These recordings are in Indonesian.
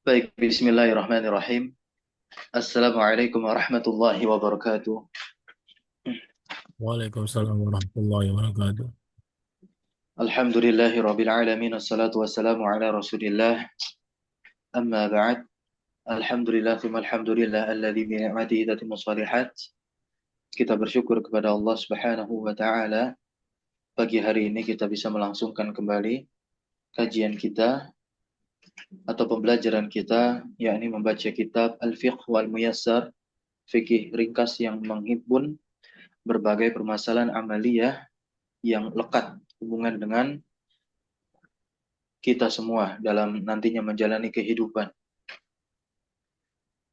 Baik, bismillahirrahmanirrahim. Assalamualaikum warahmatullahi wabarakatuh. Waalaikumsalam warahmatullahi wabarakatuh. Alhamdulillahi rabbil alamin. Assalatu wassalamu ala rasulillah. Amma ba'd. Alhamdulillah, thumma alhamdulillah alladhi bi ni'matihi tatimmu shalihat. Kita bersyukur kepada Allah Subhanahu wa taala. Pagi hari ini kita bisa melangsungkan kembali kajian kita atau pembelajaran kita, yakni membaca kitab Al-Fiqh wal Muyassar, fikih ringkas yang menghimpun berbagai permasalahan amaliyah yang lekat hubungan dengan kita semua dalam nantinya menjalani kehidupan.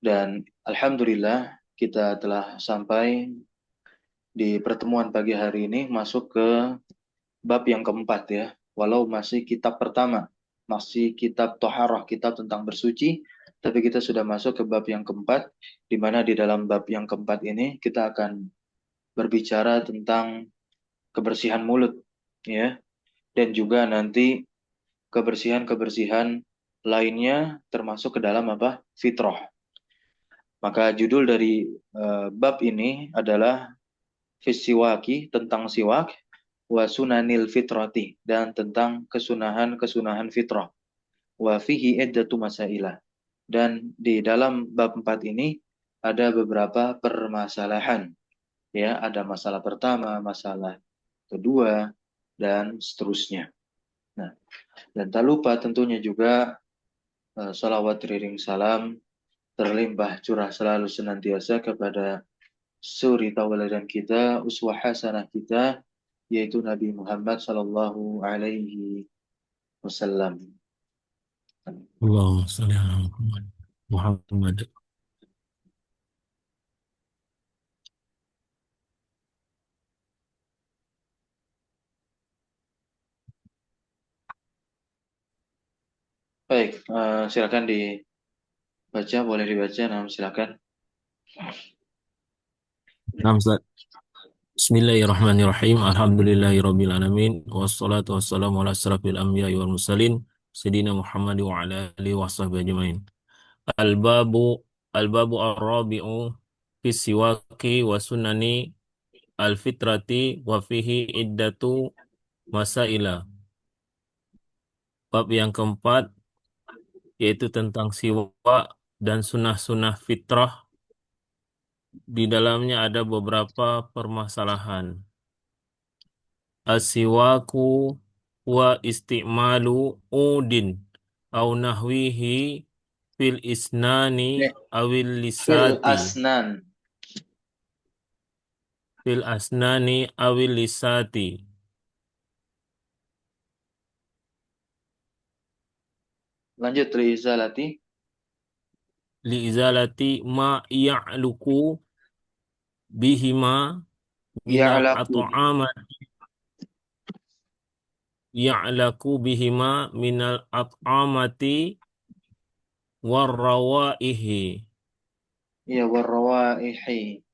Dan alhamdulillah kita telah sampai di pertemuan pagi hari ini masuk ke bab yang keempat ya. Walau masih kitab pertama, masih kitab Toharoh, kitab tentang bersuci, tapi kita sudah masuk ke bab yang keempat, di mana di dalam bab yang keempat ini kita akan berbicara tentang kebersihan mulut ya, dan juga nanti kebersihan-kebersihan lainnya termasuk ke dalam apa? Fitrah. Maka judul dari bab ini adalah Fisiwaki, tentang siwak, wa sunanil fitrati, dan tentang kesunahan-kesunahan fitrah. Wa fihi iddatu masailah. Dan di dalam bab 4 ini ada beberapa permasalahan. Ya, ada masalah pertama, masalah kedua, dan seterusnya. Nah, dan tak lupa tentunya juga salawat riring salam terlimpah curah selalu senantiasa kepada suri tauladan kita, uswah hasanah kita, yaitu Nabi Muhammad sallallahu alaihi wasallam. Allahumma shalli ala Muhammad. Muhammad. Baik, silakan dibaca, boleh dibaca, nah, silakan. Nam Ustaz. Bismillahirrahmanirrahim. Alhamdulillahirabbil alamin. Wassalatu wassalamu ala asrafil anbiya'i wal mursalin sayyidina Muhammad wa ala alihi washabbihi ajmain. Al-babu al-babu ar-rabi'u fi siwaki wa sunani al-fitrati wa fihi iddatu masaila. Bab yang keempat yaitu tentang siwak dan sunnah-sunnah fitrah. Di dalamnya ada beberapa permasalahan. Asiwaku wa isti'malu udin au nahwihi fil isnani Nih, awil fil lisati asnan. fil asnani awil lisati Lanjut li izalati. li izalati ma ya'luku bihima minal Ya'laku. at'amati ya'laku bihima minal at'amati warrawaihi. Ya warrawaihi.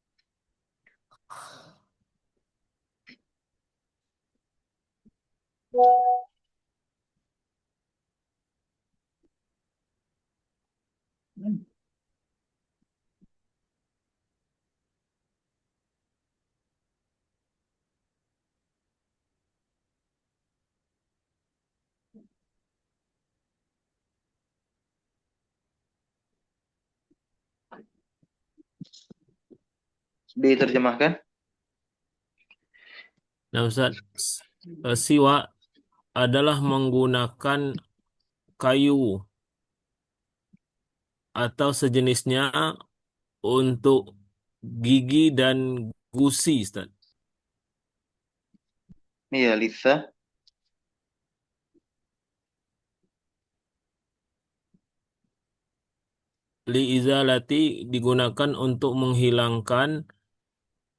Diterjemahkan? Nah, Ustaz, siwak adalah menggunakan kayu atau sejenisnya untuk gigi dan gusi, Ustaz. Iya, litha. Liizalati digunakan untuk menghilangkan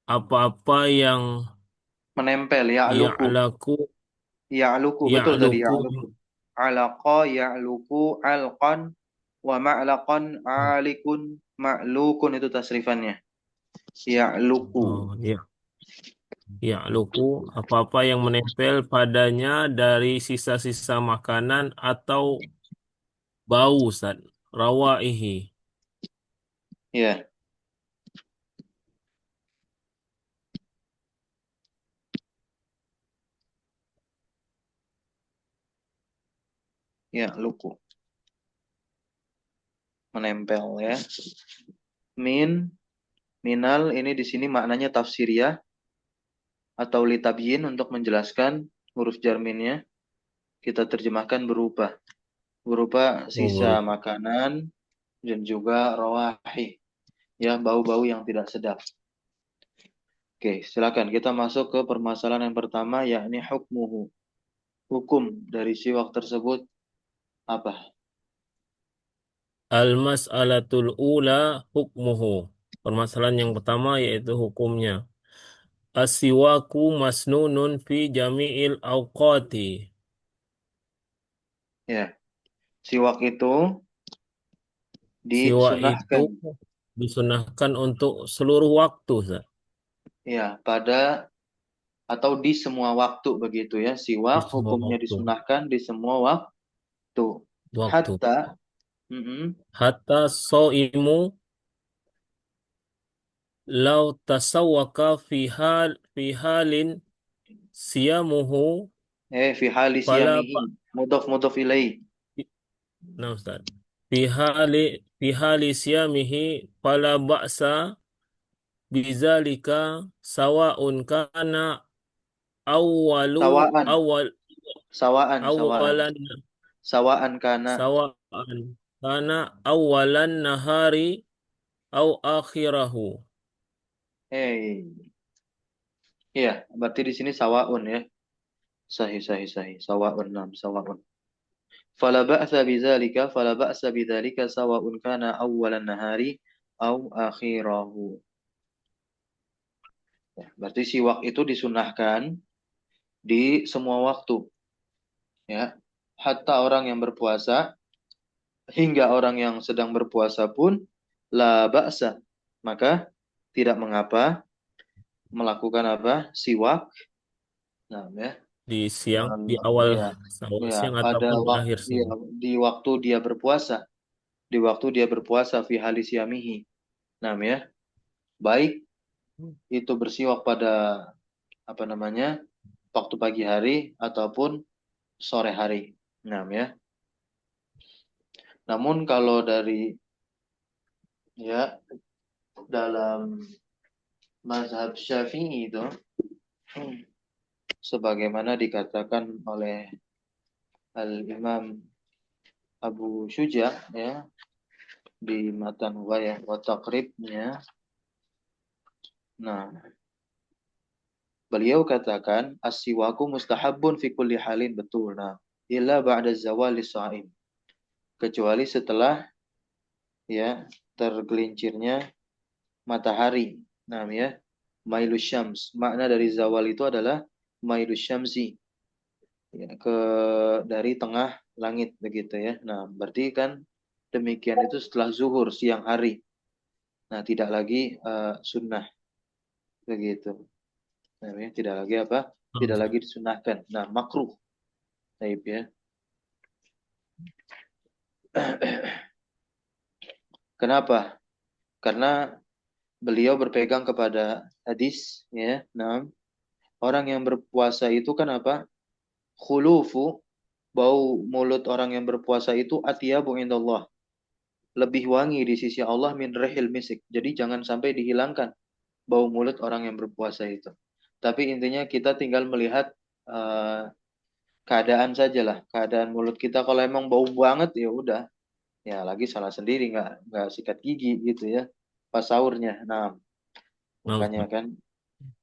apa-apa yang Menempel, ya'luku. ya'laku Ya'luku, betul tadi ya'luku ya'luku. Alaqa, ya'luku, alqan, wa ma'laqan, alikun, ma'lukun itu tasrifannya. Ya'luku. oh ya Ya'luku apa-apa yang menempel padanya dari sisa-sisa makanan atau bau, Ustaz. Rawaihi. Ya, ya, luku. Menempel ya. Minal ini di sini maknanya tafsiriyah atau litabyin untuk menjelaskan huruf jarminnya. Kita terjemahkan berupa Oh, sisa baru. makanan dan juga rawahi, ya, bau-bau yang tidak sedap. Oke, silakan kita masuk ke permasalahan yang pertama, yakni hukmuhu. Hukum dari siwak tersebut apa? Al-mas'alatul ula hukmuhu. Permasalahan yang pertama yaitu hukumnya. As-siwaku masnunun fi jami'il awqati. Ya, siwak itu Siwak itu disunahkan, disunahkan untuk seluruh waktu, Ustaz. ya, pada atau di semua waktu begitu ya. Di Siwak semua hukumnya waktu. disunahkan di semua waktu. Waktu. Hatta, mm-mm, Hatta so'imu lau tasawwaka fi halin siyamuhu fi hali fala siyamihi, mudhaf ilaih. Nah, Ustaz. Fi hali siyamihi fala ba'sa bizalika sawa'un kana awwalu Sawaan, awal sawaan. awalan Sawaan kana. sawa'an kana awalan nahari au akhirahu. Eh, iya, berarti di sini sawaun ya. Sahih, sahih, sahih. Sawaun, nam, sawaun. Fala ba'sa bidzalika sawa'un kana awwalan nahari au akhirahu. Ya, berarti siwak itu disunahkan di semua waktu, ya. Hatta orang yang berpuasa hingga orang yang sedang berpuasa pun la ba'sa. Maka tidak mengapa melakukan apa? Siwak. Nah, ya. Di siang, di awal Ya, ya, siang pada ataupun di waktu, akhir ya, siang. di waktu dia berpuasa, di waktu dia berpuasa fi halis yamihi. Nah, ya, baik itu bersiwak pada apa namanya? Waktu pagi hari ataupun sore hari. Nah, ya. Namun kalau dari ya dalam mazhab Syafi'i itu sebagaimana dikatakan oleh Al-Imam Abu Syuja ya di Matan Huwayah wa Taqribnya. Nah, beliau katakan as-siwaku mustahabun fi kulli halin, betul. Nah, illa ba'da zawali sha'im. Kecuali setelah ya tergelincirnya matahari. Nah, ya, mailus syams. Makna dari zawal itu adalah mailus syamsi, ya, ke dari tengah langit begitu ya. Nah, berarti kan demikian itu setelah zuhur siang hari. Nah, tidak lagi sunnah begitu. Nah, ya, tidak lagi apa? Tidak lagi disunahkan. Nah, makruh. Taib ya. Kenapa? Karena beliau berpegang kepada hadis ya. Nah, orang yang berpuasa itu kan apa? Khulufu, bau mulut orang yang berpuasa itu atyabu indallah, lebih wangi di sisi Allah min rihil misik. Jadi jangan sampai dihilangkan bau mulut orang yang berpuasa itu. Tapi intinya kita tinggal melihat uh, keadaan sajalah, keadaan mulut kita. Kalau emang bau banget ya udah, ya lagi salah sendiri, nggak sikat gigi gitu ya pas sahurnya. Nah, Nah, makanya Ustaz. kan.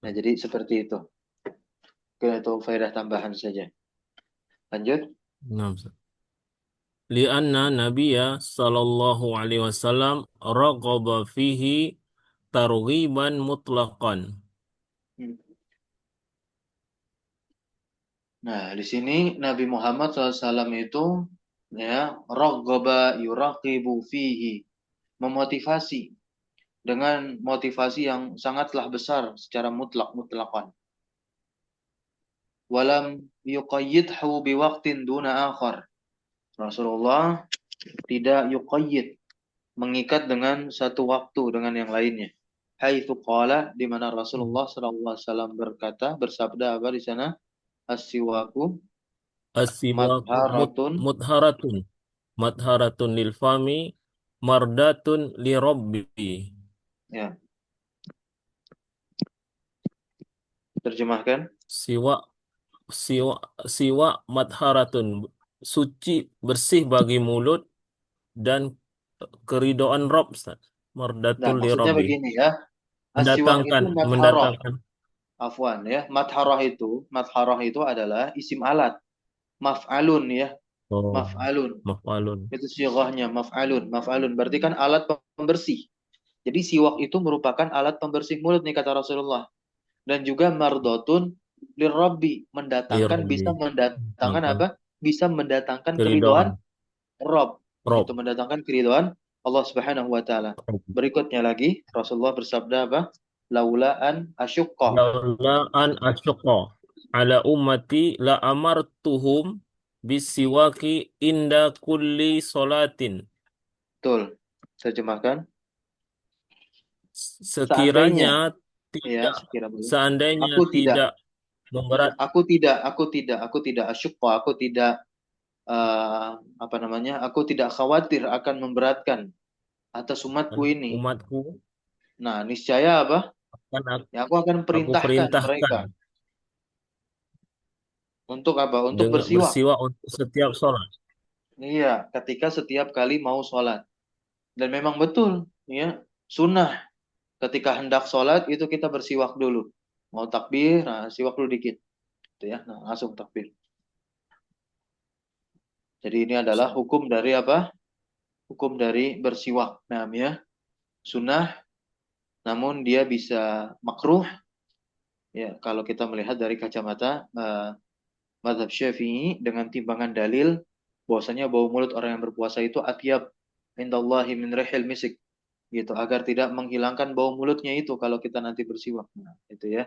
Nah, jadi seperti itu. Itu faedah tambahan saja. Lanjut. Nah, Ustaz. Lianna Nabiya sallallahu alaihi wasallam raqaba fihi targhiban mutlaqan. Hmm. Nah, di sini Nabi Muhammad SAW itu ya raghaba yuraqibu fihi, memotivasi dengan motivasi yang sangatlah besar secara mutlak mutlakan. walam yuqayyidhu biwaqtin duna akhar. Rasulullah tidak yuqayyid, mengikat dengan satu waktu dengan yang lainnya. Haitsu qala, di mana Rasulullah sallallahu alaihi wasallam berkata, bersabda apa di sana? As-siwaku As-siwaku madharatun. mutharatun. Madharatun lil fami. Mardatun li rabbi. Ya, terjemahkan. Siwa, siwa, siwa madharatun. Suci, bersih bagi mulut dan keridoan Rabb. Ustaz. Nah, Mardatun li maksudnya rabbi. begini ya. As-siwak itu Mendatangkan, madharah. mendatangkan. Afwan ya. Madharah itu adalah isim alat. Maf'alun ya. Oh, Maf'alun. maf'alun. Itu sighahnya maf'alun. Maf'alun berarti kan alat pembersih. Jadi siwak itu merupakan alat pembersih mulut nih kata Rasulullah. Dan juga mardotun lirabbi, Li mendatangkan, rabbi. bisa mendatangkan Mendatangkan apa? Bisa mendatangkan keridoan keridhaan Rob. Itu Rabb. mendatangkan keridhaan Allah Subhanahu wa taala. Berikutnya lagi Rasulullah bersabda apa? Laula an asyukka. Laula an asyqa ala ummati la amartuhum bisiwaki inda kulli salatin. Betul. Terjemahkan. Seandainya, Sekiranya ya, tidak, sekiranya seandainya aku tidak, tidak memberat, aku tidak asyukka, aku tidak apa namanya? Aku tidak khawatir akan memberatkan atas umatku ini. umatku Nah, niscaya apa? akan Ya, aku akan aku perintahkan perintahkan mereka untuk apa? Untuk dengan bersiwak. bersiwak untuk setiap sholat. Iya, ketika setiap kali mau sholat. Dan memang betul, ya, sunnah ketika hendak sholat itu kita bersiwak dulu. Mau takbir, nah, siwak dulu dikit, gitu ya. Nah, langsung takbir. Jadi ini adalah hukum dari apa? Hukum dari bersiwak. Nah, ya, sunnah, namun dia bisa makruh, ya, kalau kita melihat dari kacamata mazhab Syafi'i dengan timbangan dalil bahwasanya bau mulut orang yang berpuasa itu atyab indallahi min rihil misik, gitu, agar tidak menghilangkan bau mulutnya itu kalau kita nanti bersiwak. Nah, itu ya.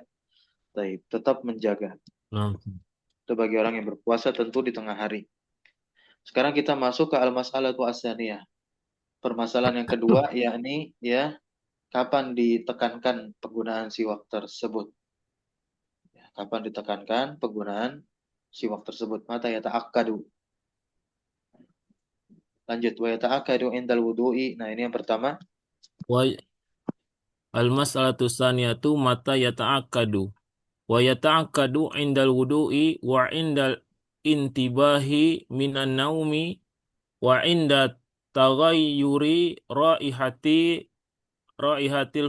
Baik, tetap menjaga. Nah, Itu bagi orang yang berpuasa tentu di tengah hari. Sekarang kita masuk ke al-mas'alatu as-saniyah. Permasalahan yang kedua yakni ya, kapan ditekankan penggunaan siwak tersebut. Ya, kapan ditekankan penggunaan siwak tersebut? Mata ya ta'akkadu. Lanjut, wa yata'akkadu indal wudu'i. Nah, ini yang pertama. wa al-mas'alatu tsaniyatu mata yata'akkadu wa yata'akkadu indal wudu'i wa indal intibahi minan naumi wa inda taghayyuri raihatil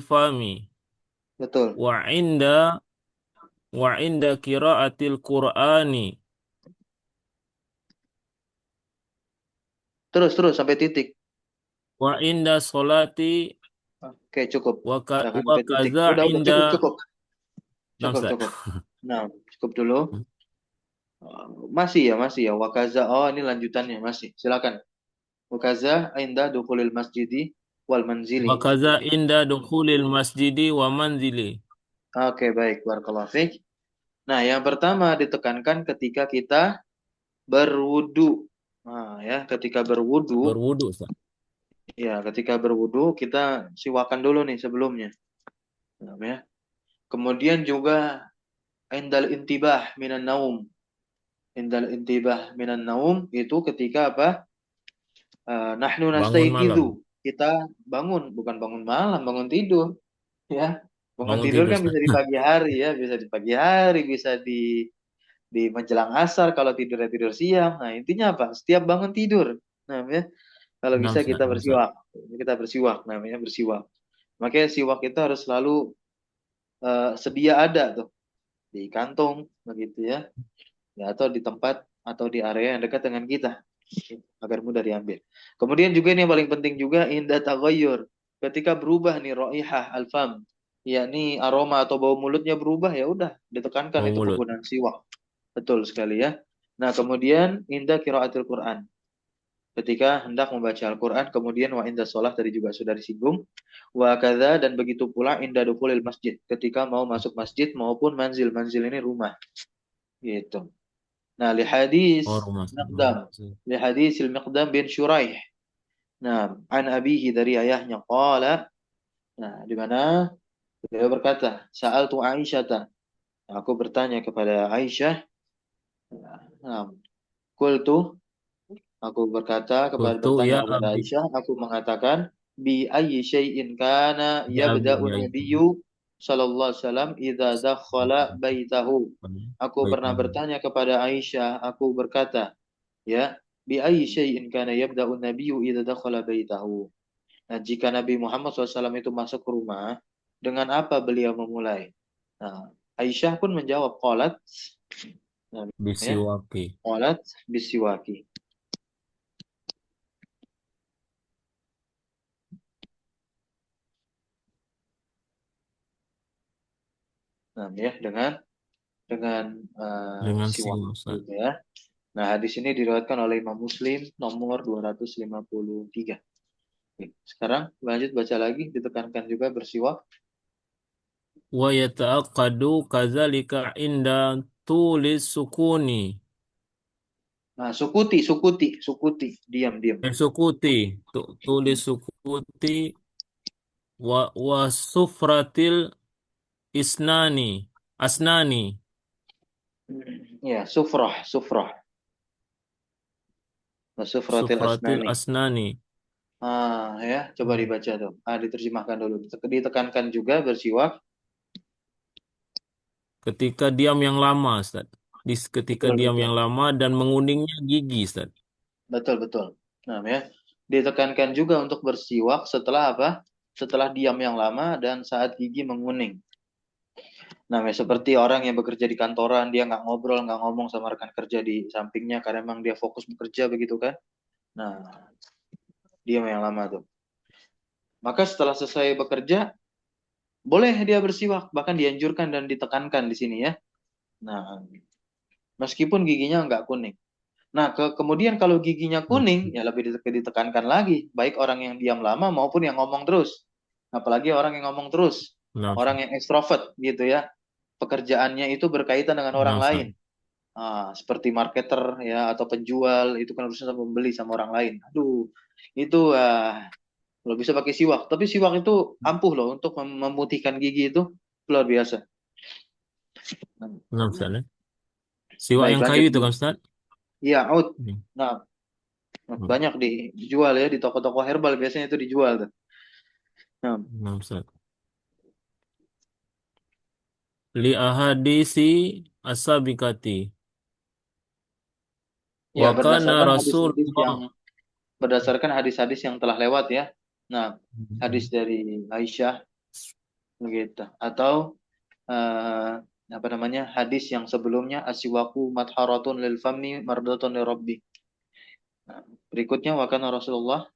fami Betul. wa inda qiraatil qur'ani Terus sampai titik. wa inda sholati Oke, cukup. Jangan wa sampai titik. kaza Udah, inda cukup, cukup. Cukup, Ustaz. cukup. Nah, cukup dulu. Masih ya. Wakaza. Oh, ini lanjutannya masih. Silakan. Wakaza inda dukhulil masjidi wal Wa manzili. kaza inda dukhulil masjidi wa manzili. Oke, baik. Barakallahu fiik. Nah, yang pertama ditekankan ketika kita berwudu. Nah, ya, ketika berwudu, Berwudu, Ustaz. ya, ketika berwudu kita siwakan dulu nih sebelumnya. Nah, ya. Kemudian juga indal intibah minan naum. Indal intibah minan naum itu ketika apa? Nahnu Bangun malam. nastayqizu. Kita bangun, bukan bangun malam, bangun tidur, ya. Bangun Bangun tidur tidur, kan Ustaz. bisa di pagi hari ya, bisa di pagi hari, bisa di menjelang asar kalau tidurnya tidur siang. Nah, intinya apa? Setiap bangun tidur. Nah, ya, kalau Enam, bisa Ustaz. kita Enam, Ustaz. bersiwak. Kita bersiwak, namanya bersiwak. Makanya siwak itu harus selalu sedia ada tuh di kantong begitu ya. Ya, atau di tempat atau di area yang dekat dengan kita agar mudah diambil. Kemudian juga ini yang paling penting juga indah taghayyur. Ketika berubah nih raihah al-fam, yakni aroma atau bau mulutnya berubah, ya udah ditekankan Mau itu mulut. penggunaan siwak. Betul sekali ya. Nah, kemudian indah qiraatil Quran. Ketika hendak membaca Al-Quran, kemudian wa indah sholat tadi juga sudah disinggung. Wa kadza, dan begitu pula indah dukulil masjid. Ketika mau masuk masjid maupun manzil. Manzil ini rumah. Gitu. Nah, li hadis Ormas. Miqdam, li hadis Al-Miqdam bin Syuraih. Nah, an abihi dari ayahnya qala. Nah, di mana beliau berkata, Sa'altu Aisyata. Aku bertanya kepada Aisyah. Nah, qultu, aku Qultu bertanya ya kepada abi Aisyah, aku mengatakan, bi ayyi syai'in kana ya abi yabda'un ya nabiyyu sallallahu alaihi wasallam idza dakhala baitahu. Aku pernah baitahu. bertanya kepada Aisyah, aku berkata, ya, bi ayyi syai'in kana yabda'un nabiyyu idza dakhala baitahu. Nah, jika Nabi Muhammad SAW itu masuk ke rumah, dengan apa beliau memulai? Nah, Aisyah pun menjawab, qalat, nah, ya, Bisiwaki. qalat bisiwaki. Nah, ya, dengan Dengan siwak siwak, Ustaz. gitu ya. Nah, hadis ini diriwayatkan oleh Imam Muslim nomor 253. Oke, sekarang lanjut baca lagi, ditekankan juga bersiwak. Wa yata'aqqadu kadzalika inda tulis sukuni. Nah, sukuti, diam, diam. Sukuti. Tulis sukuti wa sufratil isnani. Asnani. Ya, sufrah. Sufratil Sufratil asnani. asnani. Ya, coba dibaca tuh. Diterjemahkan dulu. Ditekankan juga bersiwak. Ketika diam yang lama, Ustaz. Ketika Betul, diam betul. yang lama dan menguningnya gigi, Ustaz. Betul, betul. Nah, ya. Ditekankan juga untuk bersiwak setelah apa? Setelah diam yang lama dan saat gigi menguning. Nah, ya, seperti orang yang bekerja di kantoran, dia nggak ngobrol, nggak ngomong sama rekan kerja di sampingnya karena memang dia fokus bekerja begitu kan. Nah, diam yang lama tuh. Maka setelah selesai bekerja, boleh dia bersiwak, bahkan dianjurkan dan ditekankan di sini ya. Nah, meskipun giginya nggak kuning. Nah, kemudian kalau giginya Nah, kuning, ya lebih ditekankan lagi, baik orang yang diam lama maupun yang ngomong terus. Apalagi orang yang ngomong terus, nah, orang yang ekstrovert gitu ya. Pekerjaannya itu berkaitan dengan orang nah, lain. Ustaz. Seperti marketer ya atau penjual itu kan harusnya sama pembeli sama orang lain. Aduh, itu kalau bisa pakai siwak. Tapi siwak itu ampuh loh untuk memutihkan gigi itu luar biasa. Nah, Ustaz, ya. Siwak Baik, yang kayu lanjut. itu kan, Ustaz? Iya, out. Hmm. Nah, Hmm. banyak dijual ya di toko-toko herbal biasanya itu dijual tuh. Nah, Nah, Ustaz. Li ahadisi asabikati. ya Wa kana Rasulullah. berdasarkan hadis-hadis yang telah lewat ya. Nah, hadis Hmm. dari Aisyah begitu atau eh, apa namanya? Hadis yang sebelumnya asyiwaku matharatun lil fami mardatun lirabbi. Nah, berikutnya wakana Rasulullah.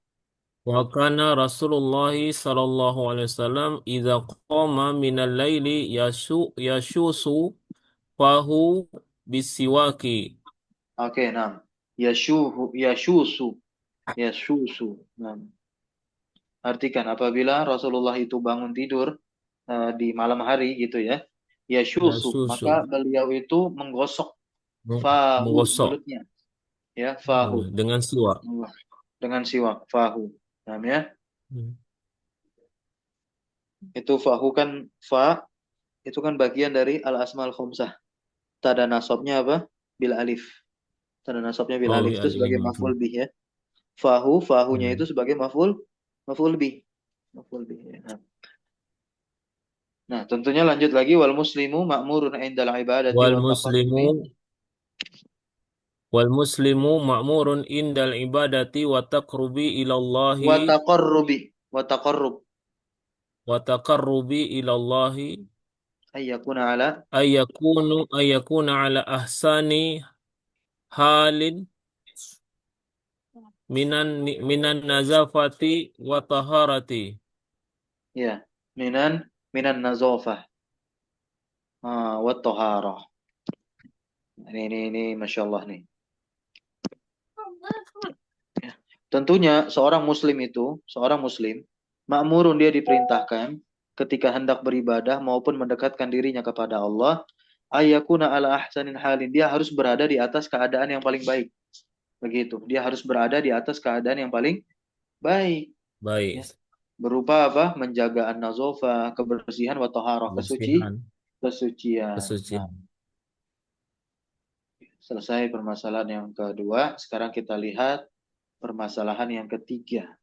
Wa kana Rasulullah sallallahu alaihi wasallam idza qama minal laili yashusu fahu bisiwaki. Oke, nah. Yashusu. Nah, artikan apabila Rasulullah itu bangun tidur di malam hari gitu ya. Yashusu, Yasusu. maka beliau itu menggosok fahu Menggosok. mulutnya ya, fahu. Dengan siwak. Dengan siwak fahu. Nah, ya. Hmm. Itu fahu kan itu kan bagian dari al asmaul khamsah. Tanda nasabnya apa? Bil alif. Tanda nasabnya bil Oh, alif ya itu sebagai al-ilm. maf'ul bih ya. Fahunya Hmm. itu sebagai maf'ul bih. Maf'ul bih ya. Nah, tentunya lanjut lagi wal muslimu ma'murun indal ibadati Wal wa muslimu taqarrubi. wal muslimu ma'murun indal ibadati wa taqrubi ilallahi Wa taqarrub wa taqarrubi ilallahi ayyakuna ala. ayyakuna ala ahsani halin minan nazafati wa taharati. Ya, minan nazafah wa taharah. Ini Masya Allah nih. Ya. Tentunya seorang muslim, makmurun dia diperintahkan ketika hendak beribadah maupun mendekatkan dirinya kepada Allah, Ayyakuna ala ahsanin halin. Dia harus berada di atas keadaan yang paling baik. Begitu. Dia harus berada di atas keadaan yang paling baik. Ya. Baik. Berupa apa? Menjaga an-nazafah, kebersihan wa taharah, Kebersihan, kesucian. Nah, kesucian. selesai permasalahan yang kedua. Sekarang kita lihat permasalahan yang ketiga.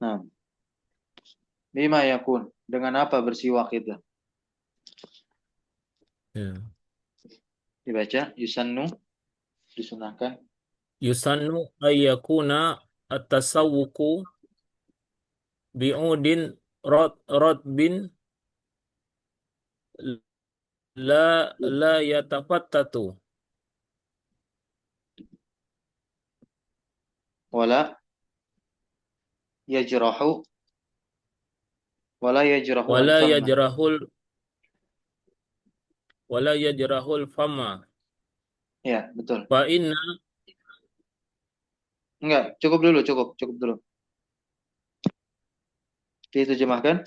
Nah, bima yakun. Dengan apa bersiwak itu? Ya. Dibaca. Yusannu. Disunahkan. Yusannu ayyakuna at-tasawwuku bi'udin rotbin la yatafattatu Wala yajrahu. Wala yajrahu wala al-famma. yajrahul wala yajrahul fama Ya, betul. fa inna Enggak, cukup dulu, cukup dulu. Diterjemahkan.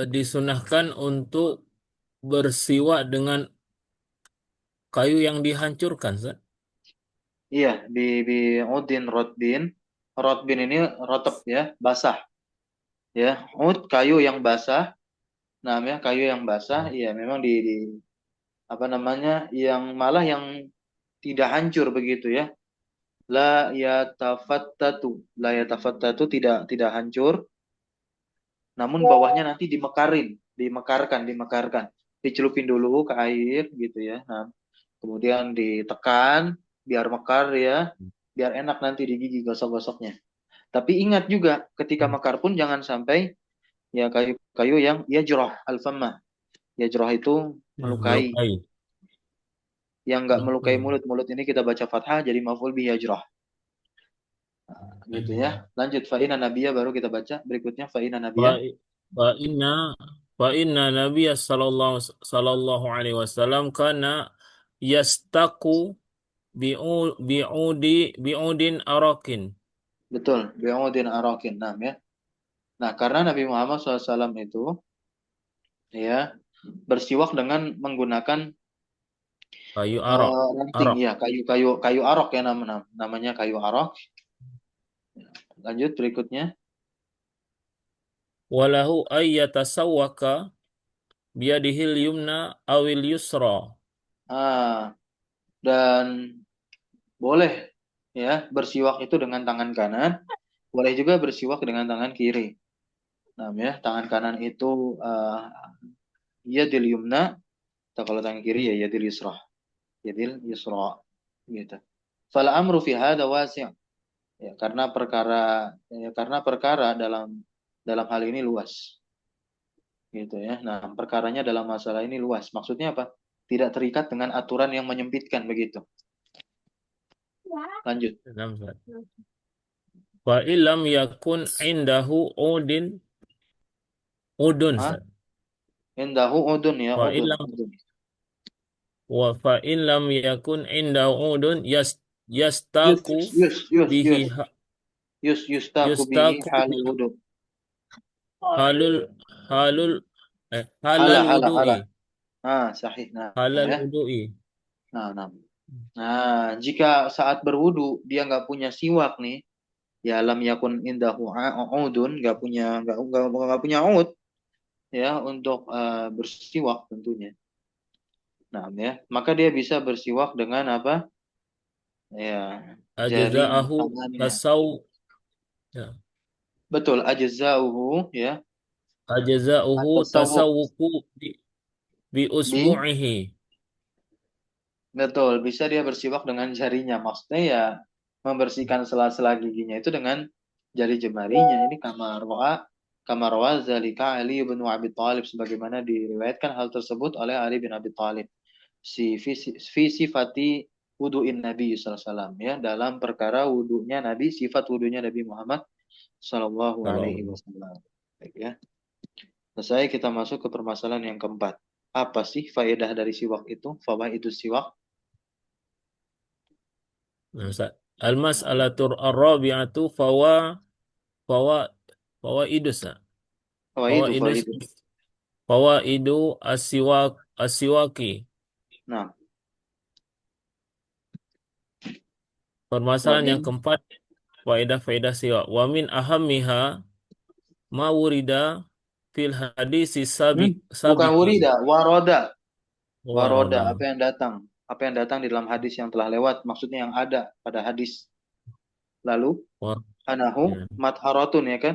disunahkan untuk bersiwak dengan kayu yang dihancurkan, Ustaz. Iya, bi udin rotbin. Rotbin ini rotep ya, basah. Ya, ud kayu yang basah. Namanya kayu yang basah. Iya, memang di apa namanya? Yang malah yang tidak hancur begitu ya. La yatafattatu. La yatafattatu tidak hancur. Namun bawahnya nanti dimekarkan. Dicelupin dulu ke air gitu ya. Nah, kemudian ditekan biar mekar ya, biar enak nanti di gigi gosok-gosoknya. Tapi ingat juga ketika mekar pun jangan sampai ya kayu-kayu yang yajroh al-famah. Yajroh itu melukai. Melukai. Yang enggak melukai Melukai. mulut. Mulut ini kita baca fathah jadi maf'ul bi yajroh. Gitu ya. Lanjut fa'ina nabiyya baru kita baca berikutnya fa'ina nabiyya. Fa fa inna fa inna Nabiy sallallahu alaihi wasallam kana yastaku bi'udin arakin. Betul, bi'udin arakin nam ya. Nah, karena Nabi Muhammad SAW itu ya bersiwak dengan menggunakan Kayu arak. ranting Arak. ya, kayu arok ya namanya kayu arok. Lanjut berikutnya. Walahu ayyatasawwaka biyadihil yumna awil yusra. Ah, dan boleh ya bersiwak itu dengan tangan kanan, boleh juga bersiwak dengan tangan kiri. Nah, ya, tangan kanan itu yadil yumna, atau kalau tangan kiri ya yadil yusra. Yadil yusra gitu. Fal amru fi hadza wasi'. Ya, karena perkara dalam hal ini luas. Gitu ya. Nah, perkaranya dalam masalah ini luas. Maksudnya apa? Tidak terikat dengan aturan yang menyempitkan begitu. Lanjut. Fa ilam yakun indahu udun. Ah, indahu udun ya, Fa udun, ilam udun. wa fa in lam yakun indahu udun Yus, yastaku yus, yus, bihi yus. Yustaku bihi yustaku halil wudu. halul halul halal Hala, hala, hala. wudu'i. Sahih. Nah, Halal ya. wudu'i. Nah. Nah, jika saat berwudu dia nggak punya siwak nih, ya lam yakun indahu udun, nggak punya ud ya untuk bersiwak tentunya. Nah, ya, maka dia bisa bersiwak dengan apa? Ya, jari Ajza'ahu tangannya. tasaw ya. Betul, ajzauhu ya. Ajza'uhu At-tasawwuk tasawwuku bi bi usbu'ihi. betul, bisa dia bersiwak dengan jarinya. Maksudnya ya membersihkan sela-sela giginya itu dengan jari jemarinya. Ini kamarwa zalika Ali bin Abi Thalib sebagaimana diriwayatkan hal tersebut oleh Ali bin Abi Thalib. Si sifati wudu'in Nabi sallallahu alaihi wasallam ya, dalam perkara wudunya Nabi, sifat wudunya Nabi Muhammad sallallahu alaihi Kalau wasallam. Baik ya. Selesai, kita masuk ke permasalahan yang keempat. Apa sih faedah dari siwak itu? Fawaidus siwak. Nah, Ustaz. Al-mas'alatur ar-rabi'atu fawa fawaidus. Ustaz. Fawaidu, Fawaidus fawaidu. fawaidu asiwaki. Nah, Permasalahan yang wamin. keempat, faedah-faedah siwak. Wa min ahammiha ma wurida fil hadisi Bukan sabiki. wurida, waroda. Waroda, Waroda. apa yang datang? Apa yang datang di dalam hadis yang telah lewat? Maksudnya yang ada pada hadis lalu. Wa- Anahu Ya, matharatun, ya kan?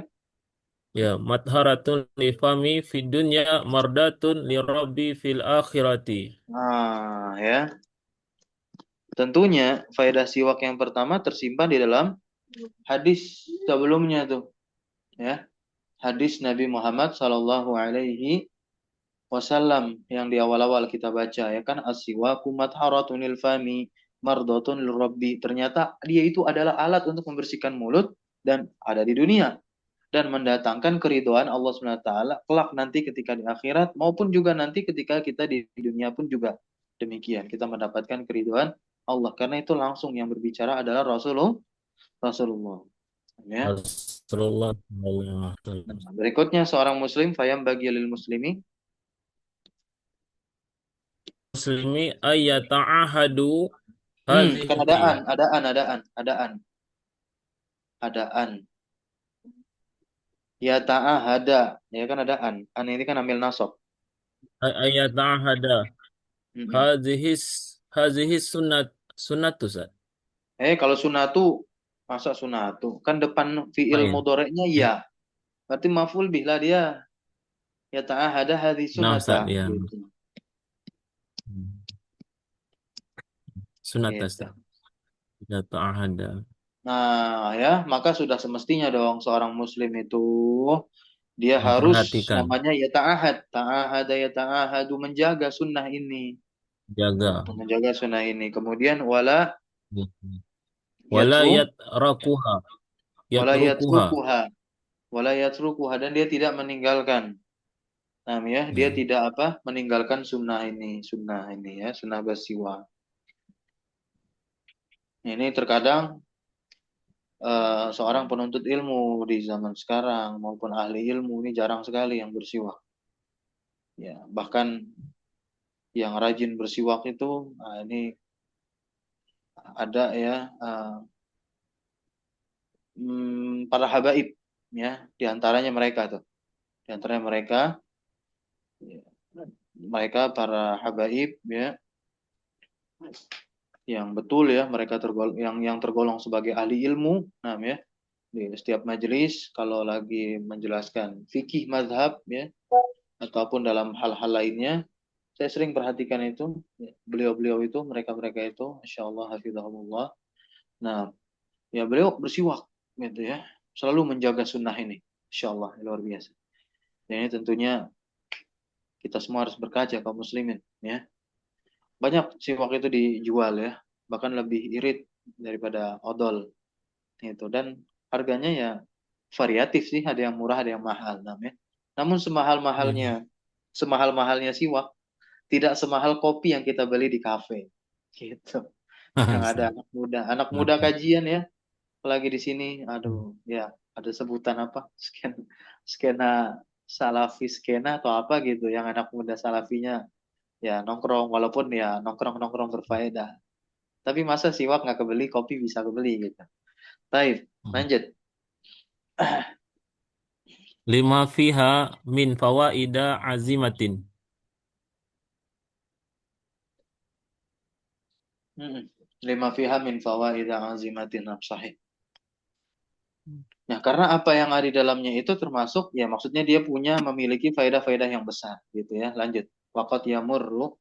ya, matharatun li fami fid dunya mardatun li rabbi fil akhirati. Nah, ya. Tentunya faedah siwak yang pertama tersimpan di dalam hadis sebelumnya tuh, ya. Hadis Nabi Muhammad Sallallahu Alaihi Wasallam yang di awal-awal kita baca, ya kan, as-siwaku matharatun fami mardatun lirabbi. Ternyata dia itu adalah alat untuk membersihkan mulut dan ada di dunia dan mendatangkan keridhaan Allah Subhanahu wa taala kelak nanti ketika di akhirat maupun juga nanti ketika kita di dunia pun juga demikian. Kita mendapatkan keridhaan Allah karena itu langsung yang berbicara adalah Rasulullah. Ya. Rasulullah sallallahu alaihi wasallam. Nah, berikutnya seorang muslim fayam bagi lil muslimi. Muslimi ayyata'ahadu Kan hadhihi. adaan. Ya ta'ahada, ya kan adaan. An ini kan ambil nasab. Ayyata'ahada Mm-mm. hadhihi hadhihi sunnatu Ustaz. Kalau sunatu, masa sunatu? Kan depan fi'il Lain. mudhari'nya ya. Berarti maf'ul bih lah dia. Ya ta'ahada hadhi Nah sunata. Ustaz ya. Gitu. Sunnat Gitu. Ustaz. Ayyata'ahada. Nah, ya, maka sudah semestinya dong seorang muslim itu dia harus Memperhatikan, namanya ya ta'ahad. Ta'ahada ya ta'ahadu menjaga sunnah ini. jaga. Gitu, menjaga sunnah ini. Kemudian wala Wala yatru yatrakuha, wala yatrukuha. yatrukuha wala yatrukuha dan dia tidak meninggalkan. Nah, ya, dia Ya. tidak apa? Meninggalkan sunnah ini ya, sunnah bersiwak. Ini terkadang seorang penuntut ilmu di zaman sekarang maupun ahli ilmu ini jarang sekali yang bersiwak. Ya, bahkan yang rajin bersiwak itu, nah ini ada ya, para habaib ya, di antaranya mereka tuh, di antaranya mereka, ya, mereka para habaib ya, yang betul ya, mereka tergolong yang tergolong sebagai ahli ilmu, nah ya, di setiap majelis kalau lagi menjelaskan fikih mazhab ya, ataupun dalam hal-hal lainnya. Saya sering perhatikan itu, ya, beliau-beliau itu, mereka-mereka itu, Masya Allah, hafizahumullah. Nah, ya beliau bersiwak, gitu ya, selalu menjaga sunnah ini, Masya Allah, luar biasa. Dan ini tentunya kita semua harus berkaca kaum muslimin, ya. Banyak siwak itu dijual ya, bahkan lebih irit daripada odol, gitu. Dan harganya ya variatif sih, ada yang murah, ada yang mahal, namanya. Namun semahal-mahalnya siwak, tidak semahal kopi yang kita beli di kafe, gitu. Yang ada anak muda kajian ya, apalagi di sini, aduh, ya ada sebutan apa, skena salafi skena atau apa gitu, yang anak muda salafinya ya nongkrong, walaupun ya nongkrong nongkrong berfaedah, tapi masa siwak nggak kebeli, kopi bisa kebeli gitu. Taib, lanjut. Lima fiha min fawaida azimatin. Lima fiha min fawaid azimatin sahih. Nah, karena apa yang ada di dalamnya itu termasuk ya, maksudnya dia memiliki faedah-faedah yang besar gitu ya. Lanjut. Waqat yamurru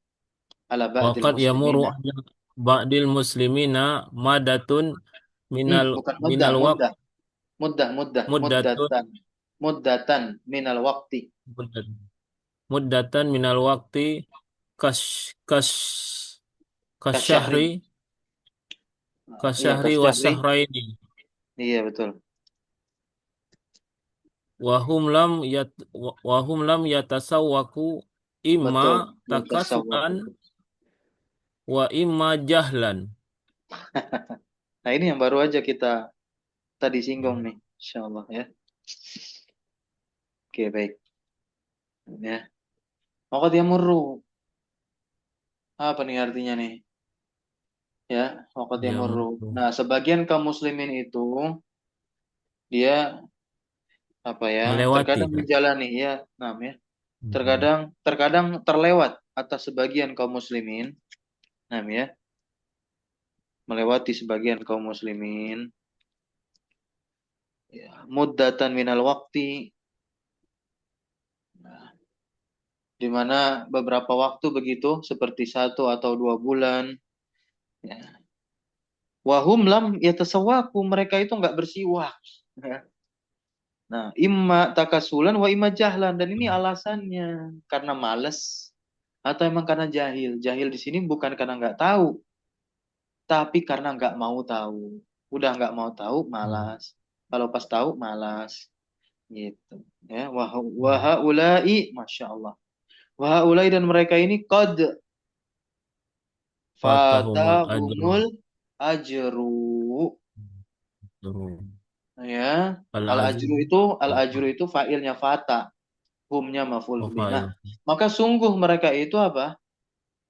ala ba'dil Waqad yamuru muslimina. ala ba'dil muslimina madatun minal Bukan muddah, minal waqt muddatun, muddatun muddatan minal waqti muddat, muddatan minal waqti kas kas kasyahri kasyahri. Iya, kasyahri wa kasyahri. syahraini. Iya, betul. wahum lam yatasawwaku imma Betul. takasulan Yatasawwaku. wa imma jahlan. Nah, ini yang baru aja kita tadi singgung nih, insyaallah ya. Oke, baik. Ya. Waqad yamurru. Apa nih artinya nih? Ya, waqad Ya yamurru. mutu. Nah, sebagian kaum muslimin itu dia apa ya? Melewati Terkadang kan. menjalani ya, ya. Mhm. Terkadang terkadang terlewat atas sebagian kaum muslimin, ya, melewati sebagian kaum muslimin, ya, muddatan minal waqti, nah, di mana beberapa waktu begitu seperti 1 atau 2 bulan, ya. Wahum lam yatasawwaku, mereka itu nggak bersiwak. Ya. Nah, imma takasulan wa imma jahlan, dan ini alasannya karena malas atau emang karena jahil. Jahil di sini bukan karena nggak tahu, tapi karena nggak mau tahu. Udah nggak mau tahu, Hmm. malas. Kalau pas tahu, malas. Gitu. Ya, Hmm. wahaulai, masya Allah. Wahaulai, dan mereka ini qad Fatahumul ajru. fatahumul ajru. Ajru. Ya, Al azim. al ajru itu fa'ilnya fata, humnya maf'ul bih. Nah, Wafail. maka sungguh mereka itu apa?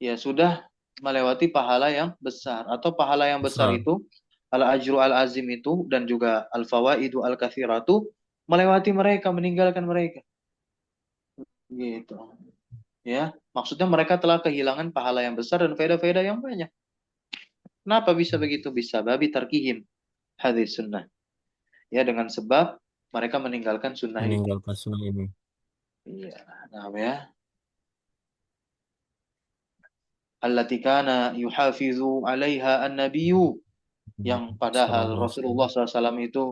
Ya sudah melewati pahala yang besar, atau pahala yang besar Besar. itu al-ajru al-azim itu, dan juga al-fawaidu al-katsiratu melewati mereka, meninggalkan mereka. Gitu. Ya, maksudnya mereka telah kehilangan pahala yang besar dan faedah-faedah yang banyak. Kenapa bisa begitu? Bisa babi tarkihim hadis sunnah. Ya, dengan sebab mereka meninggalkan sunnah ini. Meninggalkan sunnah ini. Iya, nah ya. Allati kana yuhafizu 'alaiha an-nabiyyu, yang padahal Sallallahu alaihi Rasulullah wasallam. SAW itu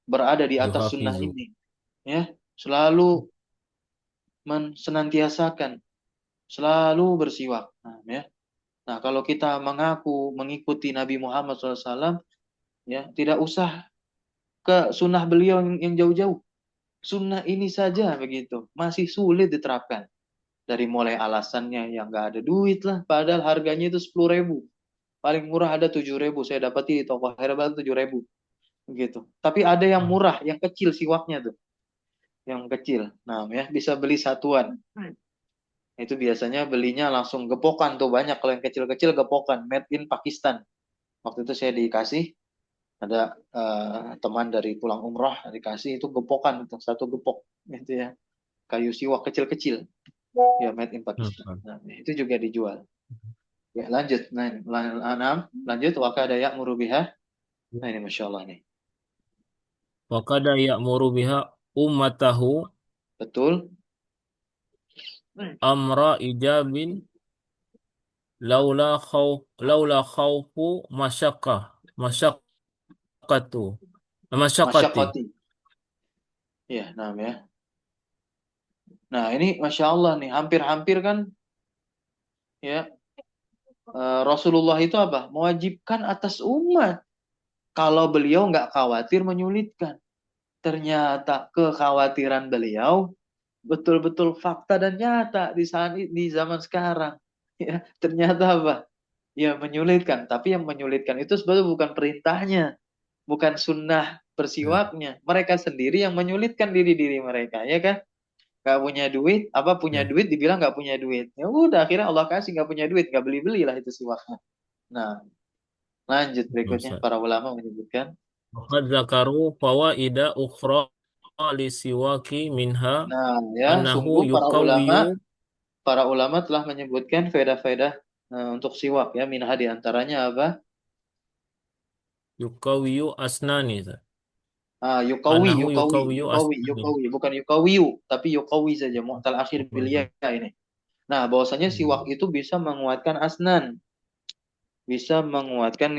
berada di atas sunnah Yuhafizu. ini, ya, selalu senantiasakan, selalu bersiwak. Nah, ya. Nah, kalau kita mengaku mengikuti Nabi Muhammad SAW, ya, tidak usah ke sunnah beliau yang jauh-jauh. Sunnah ini saja begitu, masih sulit diterapkan. Dari mulai alasannya yang nggak ada duit lah, padahal harganya itu 10.000. Paling murah ada 7.000. Saya dapati di toko herbal 7.000. Begitu. Tapi ada yang murah, yang kecil siwaknya tuh. Yang kecil. Nah, ya, bisa beli satuan. Itu biasanya belinya langsung gepokan tuh banyak. Kalau yang kecil-kecil gepokan, made in Pakistan. Waktu itu saya dikasih, ada teman dari pulang umroh dikasih itu gepokan itu, satu gepok gitu ya. Kayu siwak kecil-kecil. Ya, made in Pakistan. Hmm. Nah, itu juga dijual. Ya, lanjut. Lanjut. Waka ada ya'muru biha. Nah, ini Masya Allah nih. Wa kada ya'muru biha ummatahu Betul. amra ijabin laula khawfu masyaqqatu masyaqqati. Masyakoti. Ya, ya. Nah, ini Masya Allah nih. Hampir-hampir kan, ya, Rasulullah itu apa? Mewajibkan atas umat. Kalau beliau nggak khawatir menyulitkan. Ternyata kekhawatiran beliau betul-betul fakta dan nyata di zaman sekarang. Ya, ternyata apa? Ya, menyulitkan. Tapi yang menyulitkan itu sebetulnya bukan perintahnya, bukan sunnah Hmm. bersiwaknya. Mereka sendiri yang menyulitkan diri-diri mereka, ya kan? Gak punya duit, apa punya Ya, duit dibilang gak punya duit. Ya udah, akhirnya Allah kasih gak punya duit, gak beli-beli lah itu siwaknya. Nah, lanjut berikutnya, Ustaz. para ulama menyebutkan. Waqad zakaru fawaida ukhra li siwaki minha Nah, ya, annahu sungguh yuqawwiyu para ulama telah menyebutkan faedah-faedah untuk siwak, ya. Minha di antaranya apa? yuqawwiyu asnani. Yukawi, Annahu yukawi, yuqawwiyu yukawi, asnani. yukawi, bukan yukawiyu, tapi yukawi saja, mu'tal akhir bilia ini. Nah, bahwasanya siwak Hmm. itu bisa menguatkan asnan, bisa menguatkan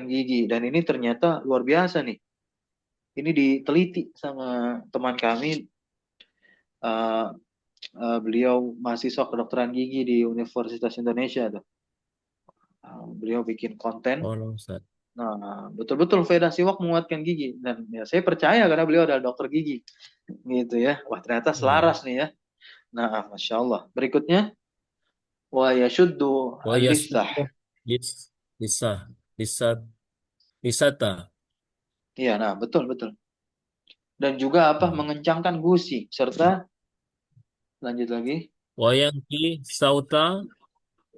gigi, dan ini ternyata luar biasa nih. Ini diteliti sama teman kami, uh, beliau mahasiswa kedokteran gigi di Universitas Indonesia tuh. Beliau bikin konten, Tolong Ustaz. Nah, betul-betul Veda Siwak menguatkan gigi dan ya saya percaya karena beliau adalah dokter gigi, gitu ya. Wah ternyata Iya. selaras nih ya. Nah, masya Allah. Berikutnya wa yashuddu Wa al-lithah. yasuddu lis lisa lisa lisata. Iya, nah betul betul. Dan juga apa Hmm. mengencangkan gusi serta lanjut lagi. Wa yanki sauta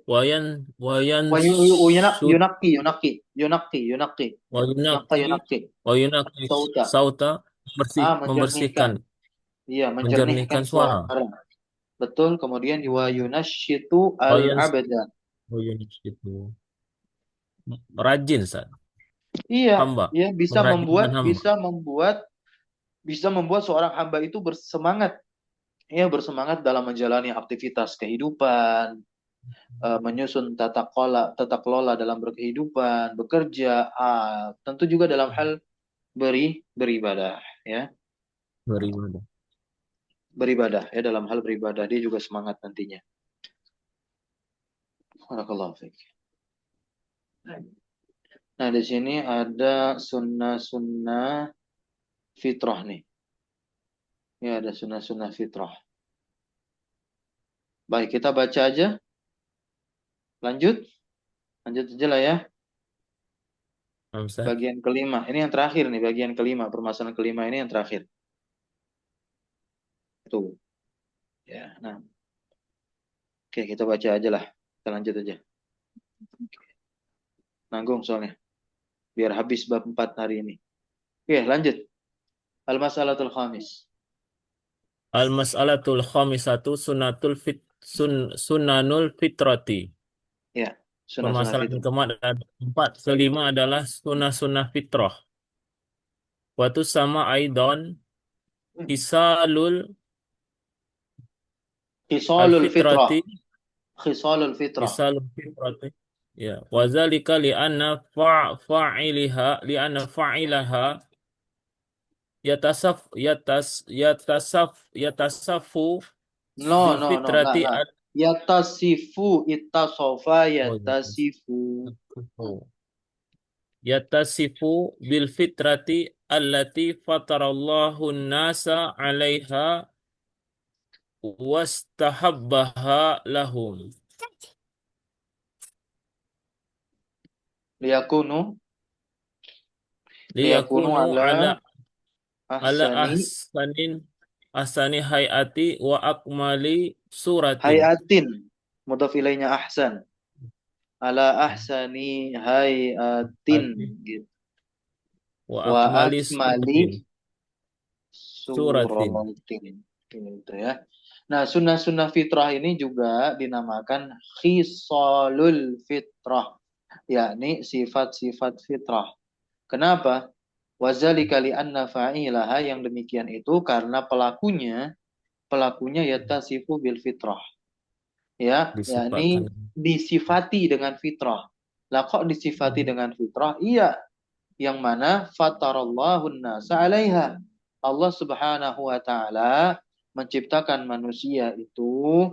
wayan wayan Wa sut yunaki. Naka wayunaki yunaki. wayunaki Sauta. sauta Menjernihkan. membersihkan Iya, menjernihkan menjernihkan suara. suara. Betul. Kemudian wa Hmm. yunashitu Wayan al-abada. wayun itu rajin Sa. Iya, Hamba ya merajinkan hamba. bisa membuat seorang hamba itu bersemangat, ya bersemangat dalam menjalani aktivitas kehidupan, menyusun tata kelola dalam berkehidupan, bekerja, tentu juga dalam hal beribadah, ya Beribadah. beribadah, ya dalam hal beribadah dia juga semangat nantinya. Barakallahu fiik. Nah di sini ada sunnah-sunnah fitrah nih, ya ada sunnah-sunnah fitrah. Baik kita baca aja, lanjut, lanjut aja lah ya. Hamzah. Bagian kelima. Ini yang terakhir nih, bagian kelima. Permasalahan kelima ini yang terakhir. Tuh. Ya, nah. Oke, kita baca aja lah. Kita lanjut aja. Nanggung soalnya. Biar habis bab 4 hari ini. Oke, lanjut. Al-mas'alatul khamis. Al-mas'alatul khamisatu sunanul fitrati. Ya, sunnah-sunnah Permasalahan fitrah. keempat, kelima adalah sunnah-sunnah fitrah. Watu sama aidon hisalul Khisalul fitrah. al-fitrati Khisalul fitrah. hisalul fitrati. Ya, wazalika li'anna fa'ilaha yatasafu No, bil no, no. fitrati Enggak. Yatasifu. Ittasofa yatasifu. yatasifu bil fitrati allati fatarallahu nasa 'alaiha wastahabbaha lahum Liyakunu. Liyakunu liyakunu ala ala ahsani. ahsani hayati wa akmali suratin. Hayatin. Mudhaf ilainya ahsan. Ala ahsani hayatin. Hayati Gitu. wa Wa akmali akmali suratin suratin. suratin. Gitu ya. Nah, sunnah-sunnah fitrah ini juga dinamakan khisalul fitrah, yakni sifat-sifat fitrah. Kenapa? Wazalika li'anna fa'ilaha, yang demikian itu karena pelakunya yatasifu bil fitrah. Ya, Disifatkan. yakni disifati dengan fitrah. Lah kok disifati dengan fitrah? Iya, yang mana fatarallahu nasa 'alaiha. Allah Subhanahu wa taala menciptakan manusia itu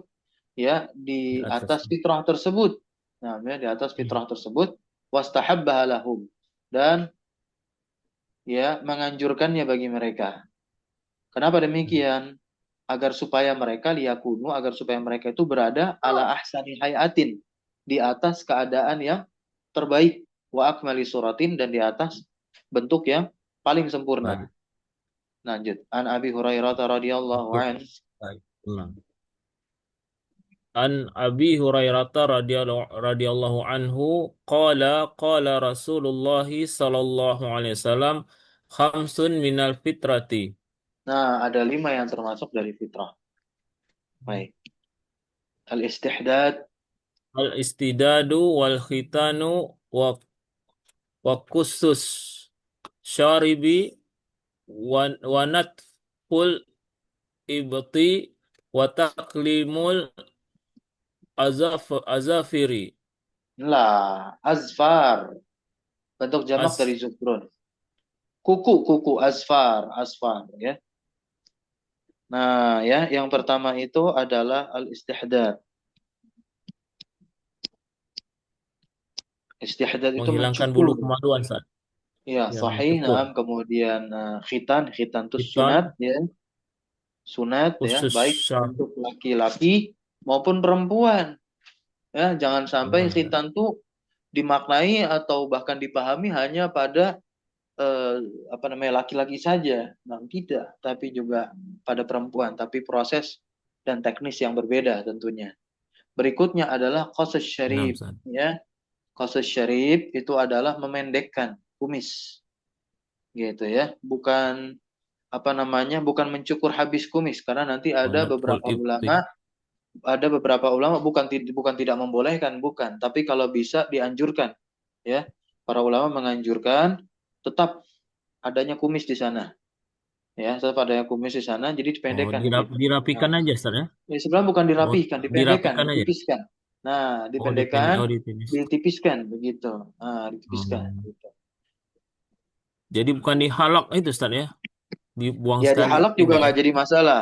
ya Di di atas. atas fitrah tersebut. Nah, ya, di atas fitrah tersebut wastahabbaha lahum, dan ya menganjurkannya bagi mereka. Kenapa demikian? Agar supaya mereka itu berada ala ahsani hayatin, di atas keadaan yang terbaik, wa akmali suratin, dan di atas bentuk yang paling sempurna. Baik. Lanjut. An Abi Hurairah radhiyallahu an. Baik. Tenang. An Abi Hurairah radhiyallahu anhu qala Rasulullah sallallahu alaihi wasallam khamsun minal fitrati. Nah, ada 5 yang termasuk dari fitrah. Baik. Al-istihdad. Al istidadu wal khitanu wa wa khusus syaribi wa natful ibti wa taklimul azafiri. Lah, azfar. Bentuk jamak dari Az zufrun. Kuku asfar ya. Nah, ya, yang pertama itu adalah al-istihdad. Istihdad itu Menghilangkan bulu mencukur. kemaluan saat Ya, ya sahih. mencukur. Nah, kemudian khitan, khitan itu sunat, Hitam ya, sunat, ya, khusus baik syah untuk laki-laki maupun perempuan. Ya, jangan sampai perempuan ya. khitan itu dimaknai atau bahkan dipahami hanya pada eh, apa namanya laki-laki saja. Nah, tidak, tapi juga pada perempuan. Tapi proses dan teknis yang berbeda tentunya. Berikutnya adalah qasus Nah, syarif, Ustaz. ya. Qasus syarif itu adalah memendekkan kumis, gitu ya. Bukan apa namanya, bukan mencukur habis kumis karena nanti Natful ibti. ada beberapa ulama bukan tidak membolehkan, bukan, tapi kalau bisa dianjurkan, ya. Para ulama menganjurkan tetap adanya kumis di sana, ya, tetap adanya kumis di sana, jadi Oh, dipendekkan begitu. dirapikan Nah, aja, Ustaz ya. ya sebenarnya bukan Oh, dirapihkan, dipendekkan, dirapikan aja. ditipiskan. Nah, Oh, dipendek, dipendekkan, oh dititis. ditipiskan begitu. Nah, ditipiskan. Hmm. Gitu. Jadi bukan dihalak itu, Ustaz ya. Dibuang Ya sekali dihalak juga tidak ya. nggak jadi masalah.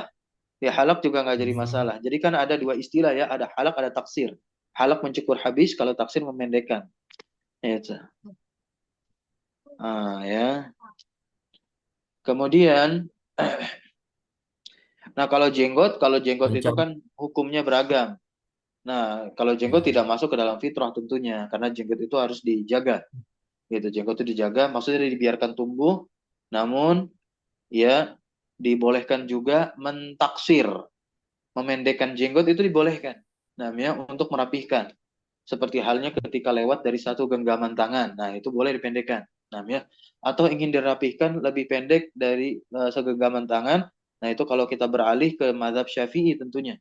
Dihalak juga nggak jadi Hmm. masalah. Jadi kan ada dua istilah ya, ada halak, ada taksir. Halak mencukur habis, kalau taksir memendekkan. Ya, itu. Ya. Kemudian, nah kalau jenggot itu Mencabut. kan hukumnya beragam. Nah, kalau jenggot Ya. tidak masuk ke dalam fitrah tentunya, karena jenggot itu harus dijaga. Gitu, jenggot itu dijaga, maksudnya dibiarkan tumbuh, namun ya dibolehkan juga mentaksir, memendekkan jenggot itu dibolehkan. Namanya untuk merapihkan. Seperti halnya ketika lewat dari satu genggaman tangan. Nah, itu boleh dipendekkan. Namanya atau ingin dirapihkan lebih pendek dari segenggaman tangan. Nah, itu kalau kita beralih ke mazhab Syafi'i tentunya.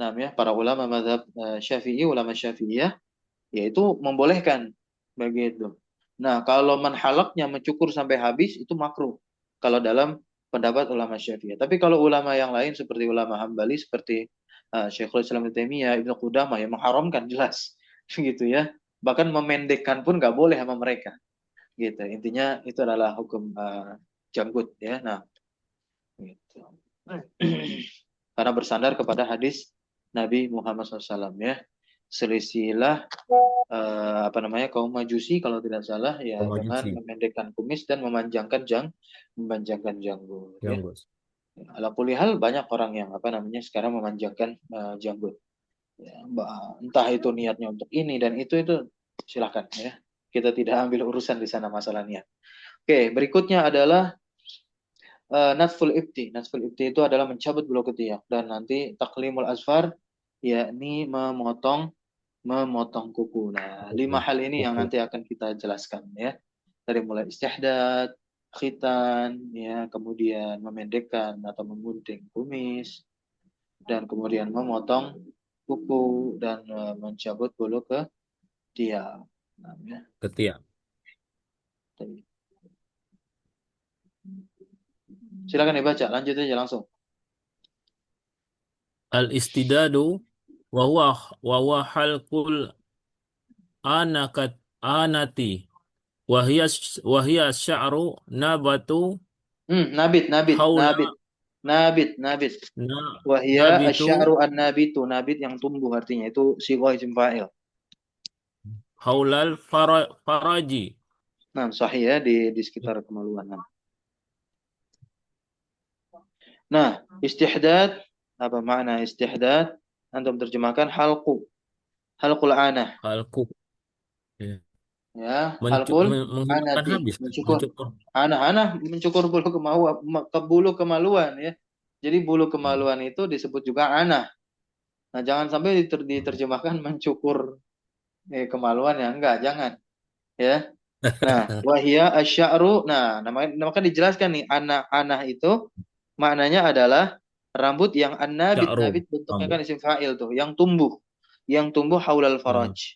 Namanya para ulama mazhab Syafi'i, ulama Syafi'iyah, yaitu membolehkan begitu. Nah, kalau menhalaknya mencukur sampai habis itu makruh. Kalau dalam pendapat ulama Syafi'iyah. Tapi kalau ulama yang lain seperti ulama Hambali seperti Syekhul Islam Ibnu Taimiyah, Ibnu Qudamah yang mengharamkan jelas gitu ya. Bahkan memendekkan pun nggak boleh sama mereka. Gitu. Intinya itu adalah hukum janggut ya. Nah, gitu. Karena bersandar kepada hadis Nabi Muhammad SAW ya. Selisilah apa namanya kaum Majusi kalau tidak salah ya dengan Pemajusi. memendekkan kumis dan memanjangkan janggut ya. Yang bos. Ala kulli hal banyak orang yang apa namanya sekarang memanjangkan janggut. Ya, entah itu niatnya untuk ini dan itu silakan ya. Kita tidak ambil urusan di sana masalah niat. Oke, berikutnya adalah natful ibti. Natful ibti itu adalah mencabut bulu ketiak dan nanti taklimul asfar yakni memotong kuku. Nah, lima hal ini yang Kuku. nanti akan kita jelaskan ya. Dari mulai istihdad, khitan, ya, kemudian memendekkan atau menggunting kumis, dan kemudian memotong kuku dan mencabut bulu ketiak. Nah, ya. Ketiak. Silakan dibaca, lanjut aja langsung. Al-istidadu wa huwa halqul anakat anati wa hiya sya'ru nabatu Nabit, nabit, haula nabit, nabit, nabit. na Wahia nabitu asy'aru an-nabitu, nabit yang tumbuh artinya itu sighah isim fa'il. haulal faraji. Nah, sahih ya di sekitar kemaluan. Nah, istihdad, apa makna istihdad? Antum terjemahkan halqu, halqul anah. Halku. Ya. Ya, halqul Menghilangkan anati, habis. mencukur. Mencukur. Anah-anah mencukur bulu kemaluan ya. Jadi bulu Hmm. kemaluan itu disebut juga anah. Nah, jangan sampai diterjemahkan mencukur kemaluan ya, enggak, jangan. Ya. Nah, wahia asy'aru. Nah, maka dijelaskan nih anak-anak itu maknanya adalah rambut yang an-nabit. Sya'ru. Nabit bentuknya kan Rambut. isim fa'il tuh, yang tumbuh. Yang tumbuh haulal Hmm. faraj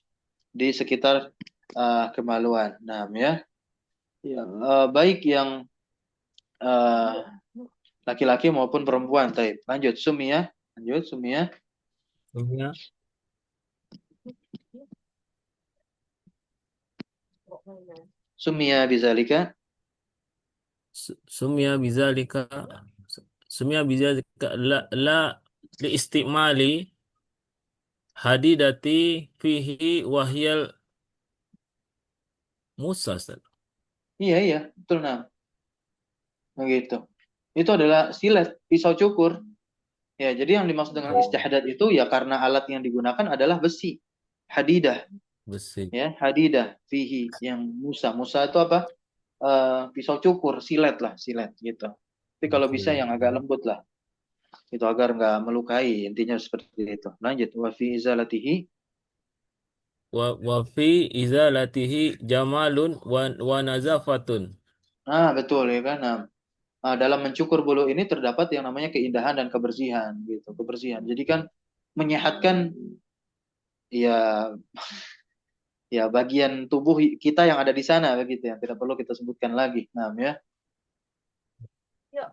di sekitar kemaluan. Nah, ya. Ya, baik yang eh, laki-laki maupun perempuan. Taib. Lanjut Sumia. Lanjut Sumia. Sumia, Sumia bizalika. sumia bizalika. Sumia bizalika la li istimali hadidati fihi wahyal Musa, Ustaz. Iya, iya, betul nah. Begitu. Itu adalah silet, pisau cukur. Ya, jadi yang dimaksud dengan Oh, istihadad itu ya karena alat yang digunakan adalah besi. Hadidah, besi. ya, hadidah fihi yang Musa. Musa itu apa? Pisau cukur, silet lah, silet gitu. Tapi kalau bisa Silet. yang agak lembut lah. Itu agar nggak melukai, intinya seperti itu. Lanjut, wa fi izalatihi. Wa fi izalatihi jamalun wa nazafatun. Betul ya kan. Nah, dalam mencukur bulu ini terdapat yang namanya keindahan dan kebersihan gitu, kebersihan. Jadi kan menyehatkan ya ya bagian tubuh kita yang ada di sana begitu yang tidak perlu kita sebutkan lagi. Nah, ya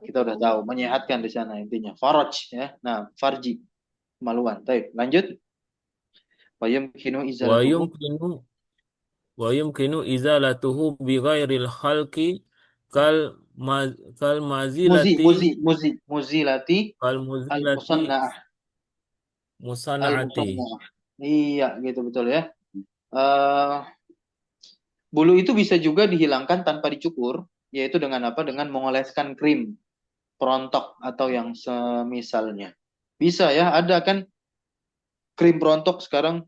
kita udah tahu menyehatkan di sana intinya. Faraj ya. Nah, farji kemaluan. Baik, lanjut. Wa yumkinu Wa izalatuhu. yumkinu wa yumkinu izalatuhu bi ghairil khalqi kal kal mazilati Muzilati kal muzilati al-musanna'ah. musanaati. Al-musanna'ah. Iya, gitu betul ya. Eh Bulu itu bisa juga dihilangkan tanpa dicukur, yaitu dengan apa? Dengan mengoleskan krim perontok atau yang semisalnya. Bisa ya, ada kan krim perontok sekarang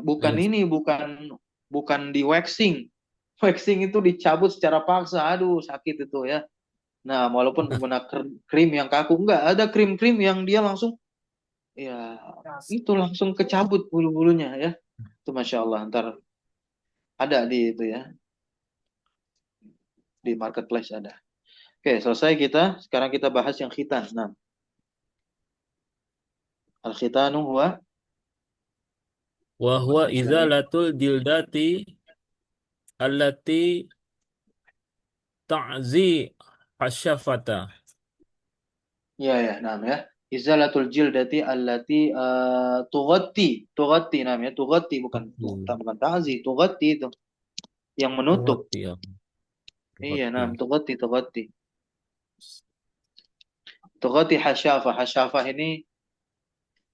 bukan Iya, ini, bukan bukan di waxing. Waxing itu dicabut secara paksa, aduh sakit itu ya. Nah, walaupun menggunakan krim yang kaku, enggak ada krim-krim yang dia langsung, ya itu langsung kecabut bulu-bulunya ya. Itu masya Allah, ntar ada di itu ya, di marketplace ada. Oke, selesai kita. Sekarang kita bahas yang khitan. Nah, al-khitanu huwa wa huwa izalatul jildati allati ta'zi hasyafata. ya ya, nam ya. Izalatul jildati allati tughatti namanya, tughatti bukan Betul. bukan ta'zi, tughatti itu yang menutup. Tughati ya. Iya, nam Tughati. tughatti. Tughatti hasyafah. Hasyafah ini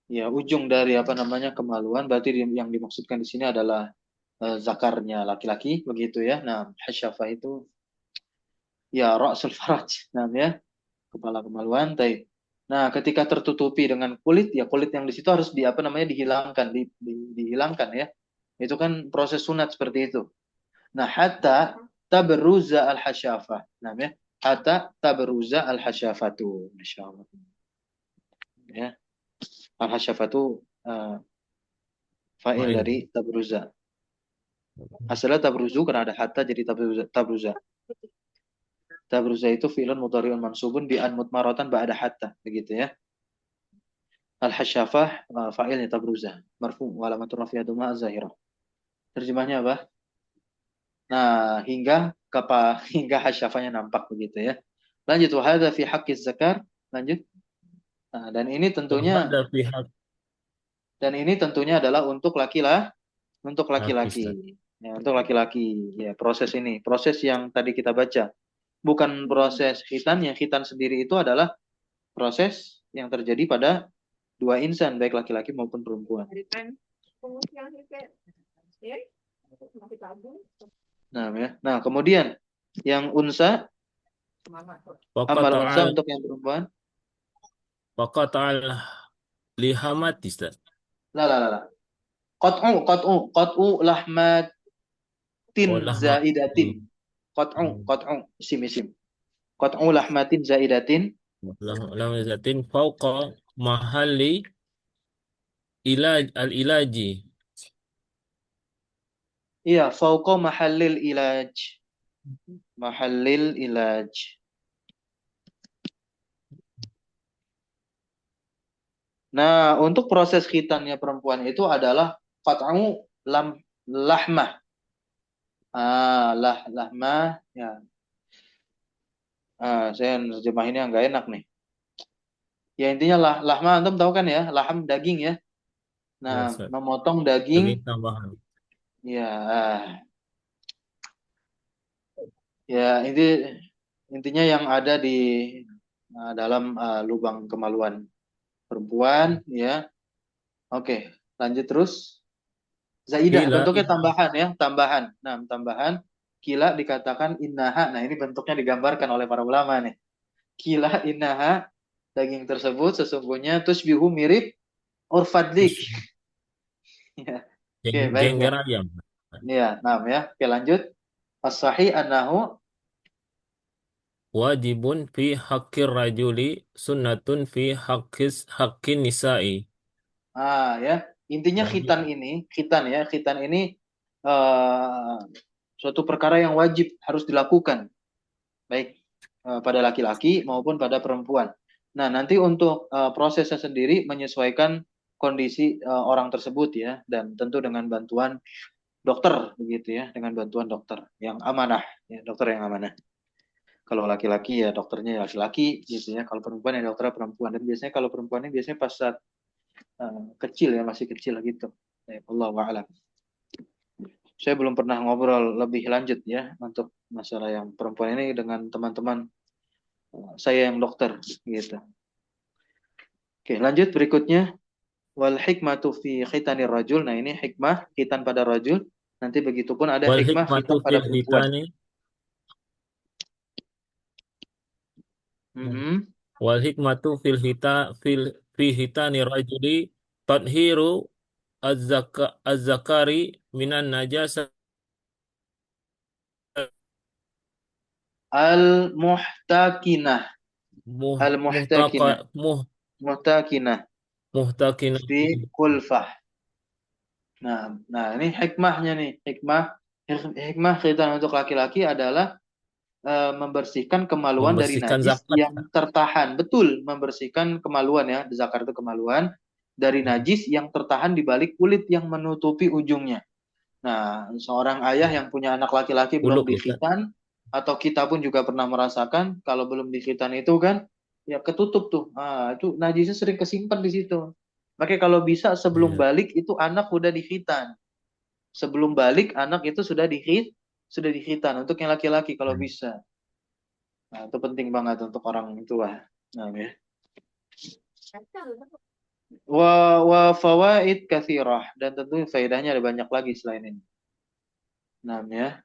ya ujung dari apa namanya kemaluan. Berarti yang dimaksudkan di sini adalah zakarnya laki-laki begitu ya. Nah, hasyafah itu ya ra'sul faraj, nam ya. Kepala kemaluan, taib. Nah, ketika tertutupi dengan kulit, ya kulit yang di situ harus di apa namanya dihilangkan, dihilangkan ya. Itu kan proses sunat seperti itu. Nah, hatta tabruza al-hasyafah. Namanya hatta tabruza al-hasyafatu. Masya Allah. Ya, al-hasyafatu fa'il Fa'il. dari tabruza. Asalnya tabruzu karena ada hatta jadi tabruza. Tabruza itu fi'lun mudhari'un mansubun bi an mutmaratan ba'da hatta, begitu ya. Al-hasyafah fa'ilnya tabruza. Marfu wa alamatur rafi'ah dhamma az-zahirah. Terjemahnya apa? Nah, hingga hasyafahnya nampak begitu ya. Lanjut wa hadza fi haqqiz zakar. Lanjut. Nah, Wahada pihak dan ini tentunya adalah untuk Pakistan. laki-laki. Ya, untuk laki-laki. Ya, proses ini, proses yang tadi kita baca. Bukan proses khitan, yang khitan sendiri itu adalah proses yang terjadi pada dua insan, baik laki-laki maupun perempuan. Nah, ya. Nah, kemudian yang unsa, Waqat amal unsa ta'al untuk yang perempuan. waqat ta'al lihamati, Ustaz. La la la la. Qat'u lahmatin Oh, lahmatin. zaidatin. Qat'u isim. Qat'u lahmatin zaidatin. Lahmatin fauqa mahalli al-ilaji. Iya, fauqa mahallil ilaj. Mahallil ilaj. Nah, untuk proses khitannya perempuan itu adalah qat'u lahmah. Lahmah ya. Saya nerjemahinnya nggak enak nih. Ya intinya lahmah antum tahu kan ya, laham daging ya. Nah, Ya, Ustaz. memotong daging Daging tambahan. ya ya intinya yang ada di dalam lubang kemaluan perempuan ya. Oke, lanjut terus. Zaidah Kila bentuknya inna tambahan ya, tambahan. Nah, tambahan. Kila dikatakan innaha. Nah, ini bentuknya digambarkan oleh para ulama nih. Kila innaha, daging tersebut sesungguhnya tusbihu mirip urfadlik. tus Ya. Oke, baik ya. jengger ayam. Ya, nah ya. Oke, lanjut. As-sahih annahu, Wajibun fi haqqir rajuli, sunnatun fi haqqin nisa'i. ya. Intinya Wajib. khitan ini eh, suatu perkara yang wajib harus dilakukan, baik pada laki-laki maupun pada perempuan. Nah, nanti untuk prosesnya sendiri menyesuaikan kondisi orang tersebut ya, dan tentu dengan bantuan dokter begitu ya, dengan bantuan dokter yang amanah, ya, dokter yang amanah. Kalau laki-laki ya dokternya ya laki-laki gitu ya, kalau perempuan ya dokternya perempuan. Dan biasanya kalau perempuan ini biasanya pas saat kecil ya, masih kecil gitu. Ya, Allah a'lam. Saya belum pernah ngobrol lebih lanjut ya untuk masalah yang perempuan ini dengan teman-teman saya yang dokter gitu. Oke, lanjut berikutnya. Wal hikmatu fi khitanir rajul. Nah, ini hikmah khitan pada rajul. Nanti begitupun ada Wal hikmah hikmatu khitan pada fil perempuan. hitani Mhm. wal hikmatu fi hitani rajuli tadhiru az-zakari minan najasa Al-muhtakinah. muhtaka Al-muhtakinah. Muhtakinah muhtakin fi kulfah. Nah, ini hikmahnya nih. Hikmah khitan untuk laki-laki adalah membersihkan kemaluan dari membersihkan najis zakat. yang tertahan. Betul, membersihkan kemaluan ya. Zakar itu kemaluan dari najis yang tertahan di balik kulit yang menutupi ujungnya. Nah, seorang ayah yang punya anak laki-laki belum Ulu Ustaz. dikhitan, atau kita pun juga pernah merasakan, kalau belum dikhitan itu kan, ya ketutup tuh. Itu najisnya sering kesimpan di situ. Makanya kalau bisa sebelum Iya. balik itu anak udah dikhitan. Sebelum balik anak itu sudah dikhitan untuk yang laki-laki kalau bisa. Nah, itu penting banget untuk orang tua. Nah, ya. Wa fawaid katsirah, dan tentu faedahnya ada banyak lagi selain ini. Nah, ya.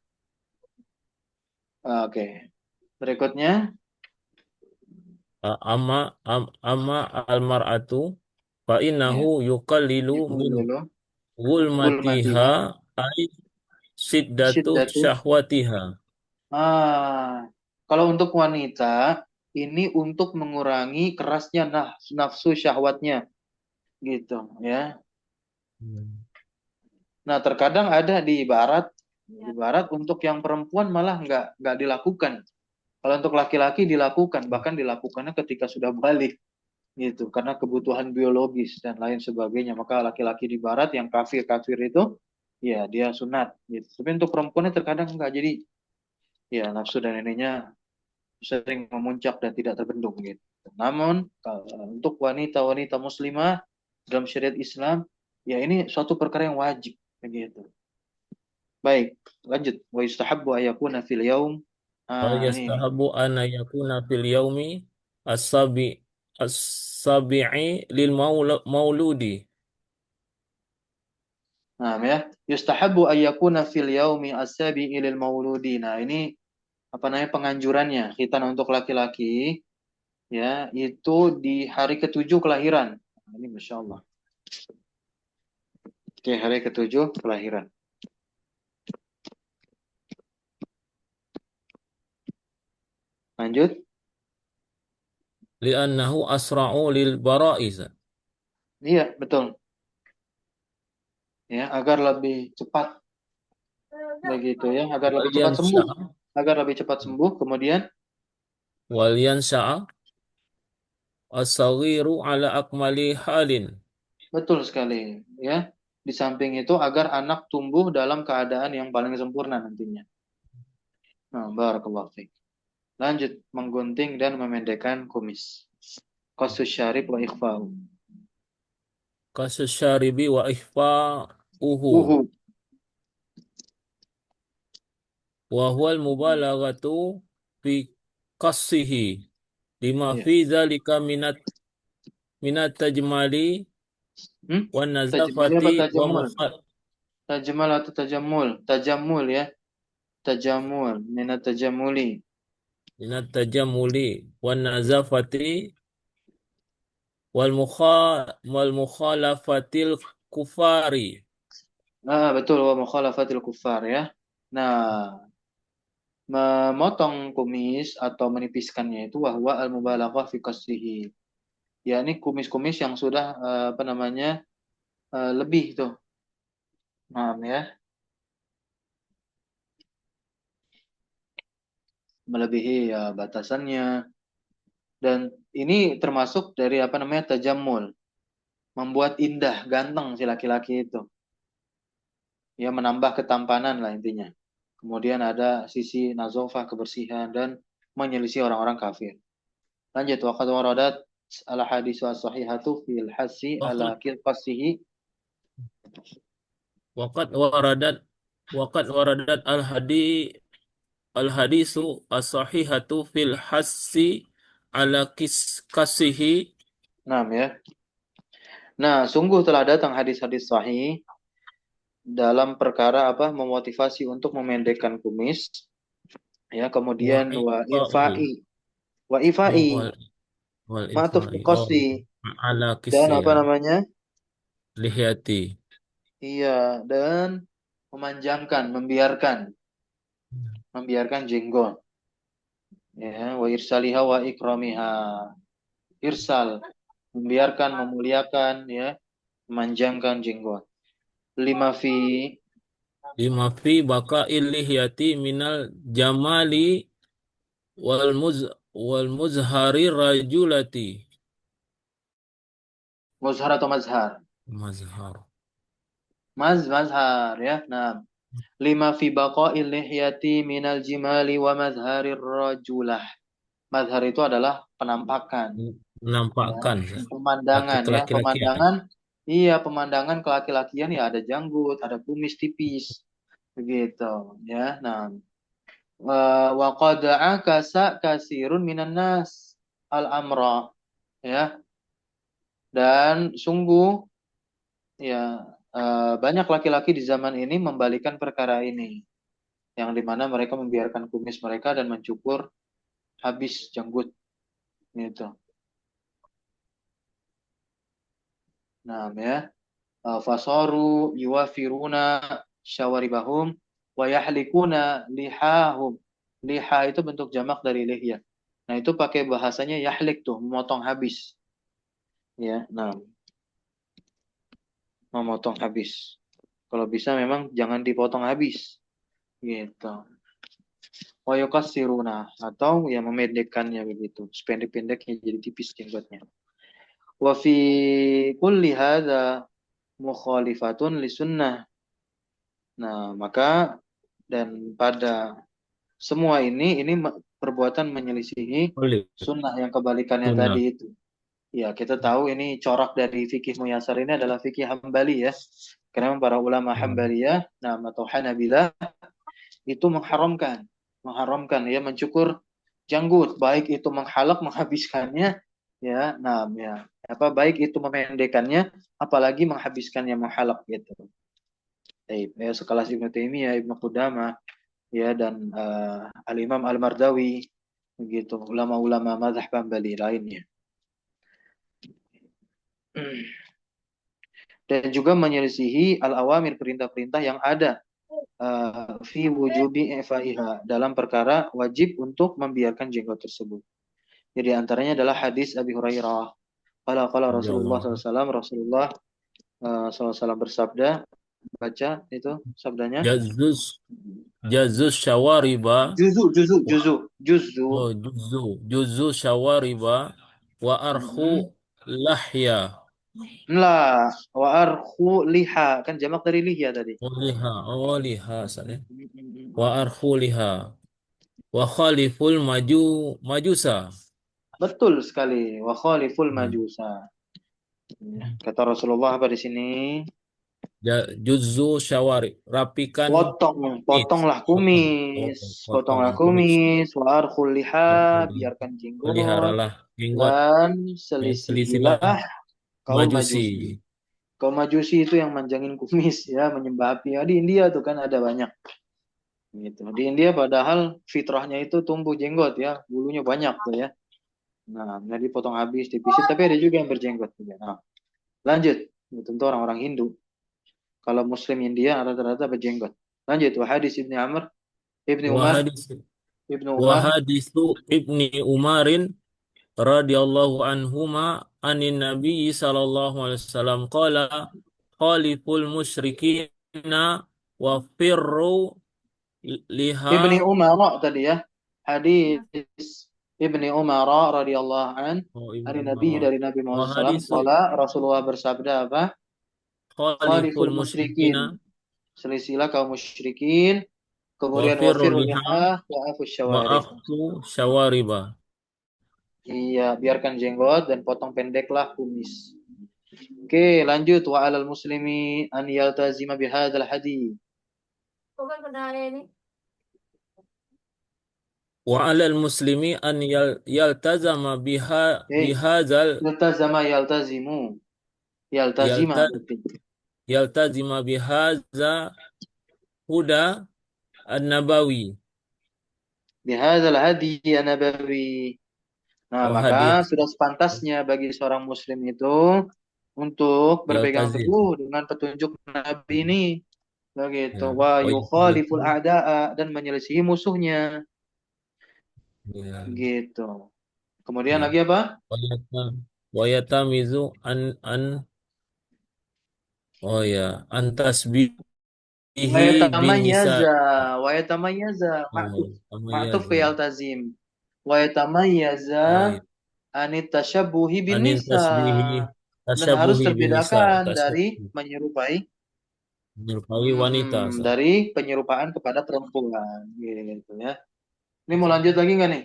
Oke. Berikutnya, Amma almar'atu fa innahu ya, yuqallilu itu min dulu. gulmatiha Gulmatiha, ay siddatu syiddatu. syahwatiha. Kalau untuk wanita, ini untuk mengurangi kerasnya nafsu syahwatnya, gitu ya. Hmm. Nah, terkadang ada di barat untuk yang perempuan malah nggak dilakukan. Kalau untuk laki-laki dilakukan, bahkan dilakukannya ketika sudah balik, gitu, karena kebutuhan biologis dan lain sebagainya. Maka laki-laki di barat yang kafir-kafir itu, ya dia sunat, gitu. Tapi untuk perempuannya terkadang nggak, jadi ya nafsu dan ininya sering memuncak dan tidak terbendung, gitu. Namun untuk wanita-wanita muslimah dalam syariat Islam, ya ini suatu perkara yang wajib, begitu. Baik, lanjut. Wa yustahabbu ayakuna fil yaum. Wa Ini. yastahabu an yakuna fil yaumi as-sabi as-sabi'i lil mauludi. Nah, ya. Yustahabbu ayakuna fil yaumi as-sabi'i lil mauludi. Nah, ini apa namanya penganjurannya? Khitan untuk laki-laki ya, itu di hari ketujuh kelahiran. Nah, ini Masya Allah. Oke, hari ketujuh kelahiran. Lanjut. Li'annahu asra'u lil bara'iz. Iya, betul. Ya, agar lebih cepat begitu ya, agar lebih cepat Walian sembuh. sya'a Agar lebih cepat sembuh, kemudian walian sya'a as-saghiru ala akmali halin. betul sekali ya. Di samping itu agar anak tumbuh dalam keadaan yang paling sempurna nantinya. Nah, barakallahu fiik. Lanjut, menggunting dan memendekkan kumis. Qasus syarib wa ikhfa'u. Kasus syaribi wa ikhfa'uhu. Uhu. Wa huwal mubalaghatu fi qassihi lima Iya. fi dzalika minat tajmali Hmm? wan Tajmil nazafati apa wa tajamul? Tajmal atau tajamul? Tajamul ya. Tajamul. Minat tajamuli. Minat tajammuli wan nazafati wal mukhalafatil kufari. Betul. Wa mukhalafatil kufar ya. Nah, memotong kumis atau menipiskannya itu wahwa al-mubalaghah fi qasdihi. Ya, ini kumis-kumis yang sudah apa namanya? Lebih tuh. Paham ya? Melebihi ya batasannya. Dan ini termasuk dari apa namanya? Tajammul. Membuat indah, ganteng si laki-laki itu. Ya, menambah ketampanan lah intinya. Kemudian ada sisi nazofah, kebersihan, dan menyelisih orang-orang kafir. Lanjut, waqad waradat al hadis wa sahihatu fil hasi ala Waqad qasihi. waqad waradat waqad waradat al hadisu as-sahihatu fil hassi ala kasihi. Nah, ya. Nah, sungguh telah datang hadis-hadis sahih dalam perkara apa? Memotivasi untuk memendekkan kumis, ya, wa kemudian wa ifai irfa'i, wa oh ifai, wal ma'tuf ifai oh liqasdi, ala dan kisi apa ya namanya? lihiyati. Iya, dan memanjangkan, membiarkan jenggot, ya, wa irsaliha wa ikramiha. Irsal, membiarkan, memuliakan, ya, memanjangkan jenggot. Lima fi, Lima fi baka lihiyati minal jamali wal muz wal muzhari rajulati. muzhar atau mazhar? Mazhar. Mazhar, ya. Nah, lima fi baqa'il lihyati minal jimali wa mazharir rajulah. Mazhar itu adalah penampakan, ya, Menampakkan laki pemandangan, ya, laki-lakian. pemandangan. Iya, pemandangan kelaki-lakian ya ada janggut, ada kumis tipis, begitu, ya. Nah, wa qad akasa kasirun minan nas al-amra, ya. Dan sungguh ya banyak laki-laki di zaman ini membalikan perkara ini, yang dimana mereka membiarkan kumis mereka dan mencukur habis janggut gitu. Nah, ya, fasaru yuwafiruna syawaribahum wa yahlikuna lihahum. Liha itu bentuk jamak dari lihya. Nah, itu pakai bahasanya yahlik tuh, memotong habis. Ya, nah, memotong habis. Kalau bisa memang jangan dipotong habis. Gitu. Wa yukassiruna, atau ya memendekkannya begitu. Sependek-pendeknya jadi tipis jenggotnya. Wa fi kulli hadza mukhalifatun li sunnah. Nah, maka dan pada semua ini perbuatan menyelisihi Oleh sunnah yang kebalikannya sunnah. tadi itu. Ya, kita tahu ini corak dari fikih Muyasar ini adalah fikih Hambali ya. Karena para ulama Hmm. Hambaliyah, nah atau Hanabilah itu mengharamkan ya mencukur janggut, baik itu menghalak menghabiskannya ya, nah ya, apa baik itu memendekannya apalagi menghabiskannya menghalak gitu. Baik, ya, sekelas Ibnu Taimiyah, Ibnu Qudamah ya, dan Al-Imam Al-Mardawi begitu, ulama-ulama mazhab Hambali lainnya. Dan juga menyelisihi al-awamir, perintah-perintah yang ada fi wujubi ifaiha, dalam perkara wajib untuk membiarkan jenggot tersebut. Jadi antaranya adalah hadis Abi Hurairah. Qala Ya Rasulullah Allah. SAW, Rasulullah SAW bersabda, baca itu sabdanya. Jazus jazus syawariba wa Juzu. oh, juzu syawariba wa arhu Mm-mm. lahya. Lah, wa arhu liha, kan jamak dari liha tadi. Oh liha, oh liha sana. Wa Mm-mm. arhu liha. Wa khaliful majusa. Betul sekali. Wa khaliful Hmm. majusa. Kata Rasulullah apa di sini? Juzu syawari, rapikan kumis. Potonglah Potong, oh, kumis, potonglah potong kumis. kumis, wa arkhul liha, biarkan jenggot, Peliharalah jenggot, dan ya, selisilah selisihilah kaum majusi. majusi. Kaum Majusi itu yang manjangin kumis ya, menyembah api. Ya, di India tuh kan ada banyak gitu. Di India padahal fitrahnya itu tumbuh jenggot ya, bulunya banyak tuh ya. Nah, nggak dipotong habis, dipisit, tapi ada juga yang berjenggot juga. Nah, lanjut. Ini tentu orang-orang Hindu. Kalau Muslim India rata-rata berjenggot. Lanjut. Wa hadis Ibni Amr, Ibni Umar, Wahadis Ibnu Umar, Wahadisu Ibni Umarin radhiyallahu anhuma anin Nabi sallallahu alaihi wasallam qala khaliful musyrikina wa firru Ibni liha. Umar tadi ya. Hadis Ibni Umar radhiyallahu an Oh, dari Ibnu Nabi Umar. dari Nabi Wa Muhammad SAW. hadisu Qala Rasulullah bersabda apa? khaliful Khaliful musyrikina musyrikin. Selisilah kaum musyrikin. wa Kemudian firru wafir liha liha wa afus syawarib. ma'aftu syawariba. Iya, biarkan jenggot dan potong pendeklah kumis. Oke, lanjut wa alal muslimi an yaltazima bihadzal hadis. Wa 'alal muslimi an yaltazama Eh, bihadzal yaltazama yaltazimu. Yaltazima yalta berarti. yaltazima bihadza huda an-nabawi. Bihadzal hadi nabawi. Nah, Oh, maka hadis sudah sepantasnya bagi seorang muslim itu untuk berpegang yaltazim. teguh dengan petunjuk Nabi ini. Begitu. Ya. Wa Wa yukhaliful yatamizu a'da'a dan menyelisihi musuhnya. ya. Gitu. Kemudian Ya. lagi apa? Wa yatamizu an oh ya an tasbihi Wa bin nisa. yatamayyaza. Wa yatamayyaza. Oh, Ma'tuf fi tamayyaz. yaltazim. Wa yatamayyaza Oh ya. anit tasyabbuhi bin Anin nisa. Dan harus tasyabuhi bin nisa. terbedakan dari Tasyabuh menyerupai menyerupai wanita. dari penyerupaan kepada perempuan gitu ya. Ini mau lanjut lagi nggak nih?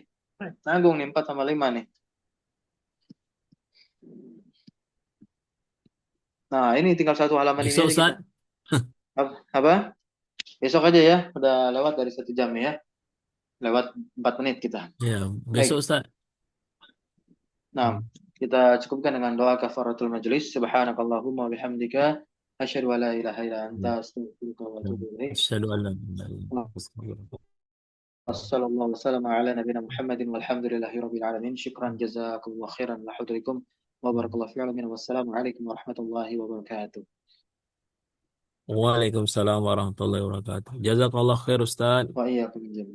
Nanggung nih 4 sama 5 nih. Nah, ini tinggal satu halaman ini Besok aja kita. Ustaz. Apa? Besok aja ya. Udah lewat dari 1 jam ya. Lewat 4 menit kita. Ya, besok Baik. Ustaz. Nah, Hmm. kita cukupkan dengan doa kafaratul majelis. Subhanakallahumma wa bihamdika asyhadu an la ilaha illa anta astaghfiruka wa atubu ilaik. Asyhadu an la ilaha illallah. Wassallallahu wasallam ala nabiyina Muhammadin walhamdulillahi rabbil alamin. Syukran jazakallahu khairan la hudrikum wa barakallahu fi'alamin. Wassalamualaikum warahmatullahi wabarakatuh. Waalaikumsalam warahmatullahi wabarakatuh. Jazakallah khair Ustaz. Wa iyyakum jami'an.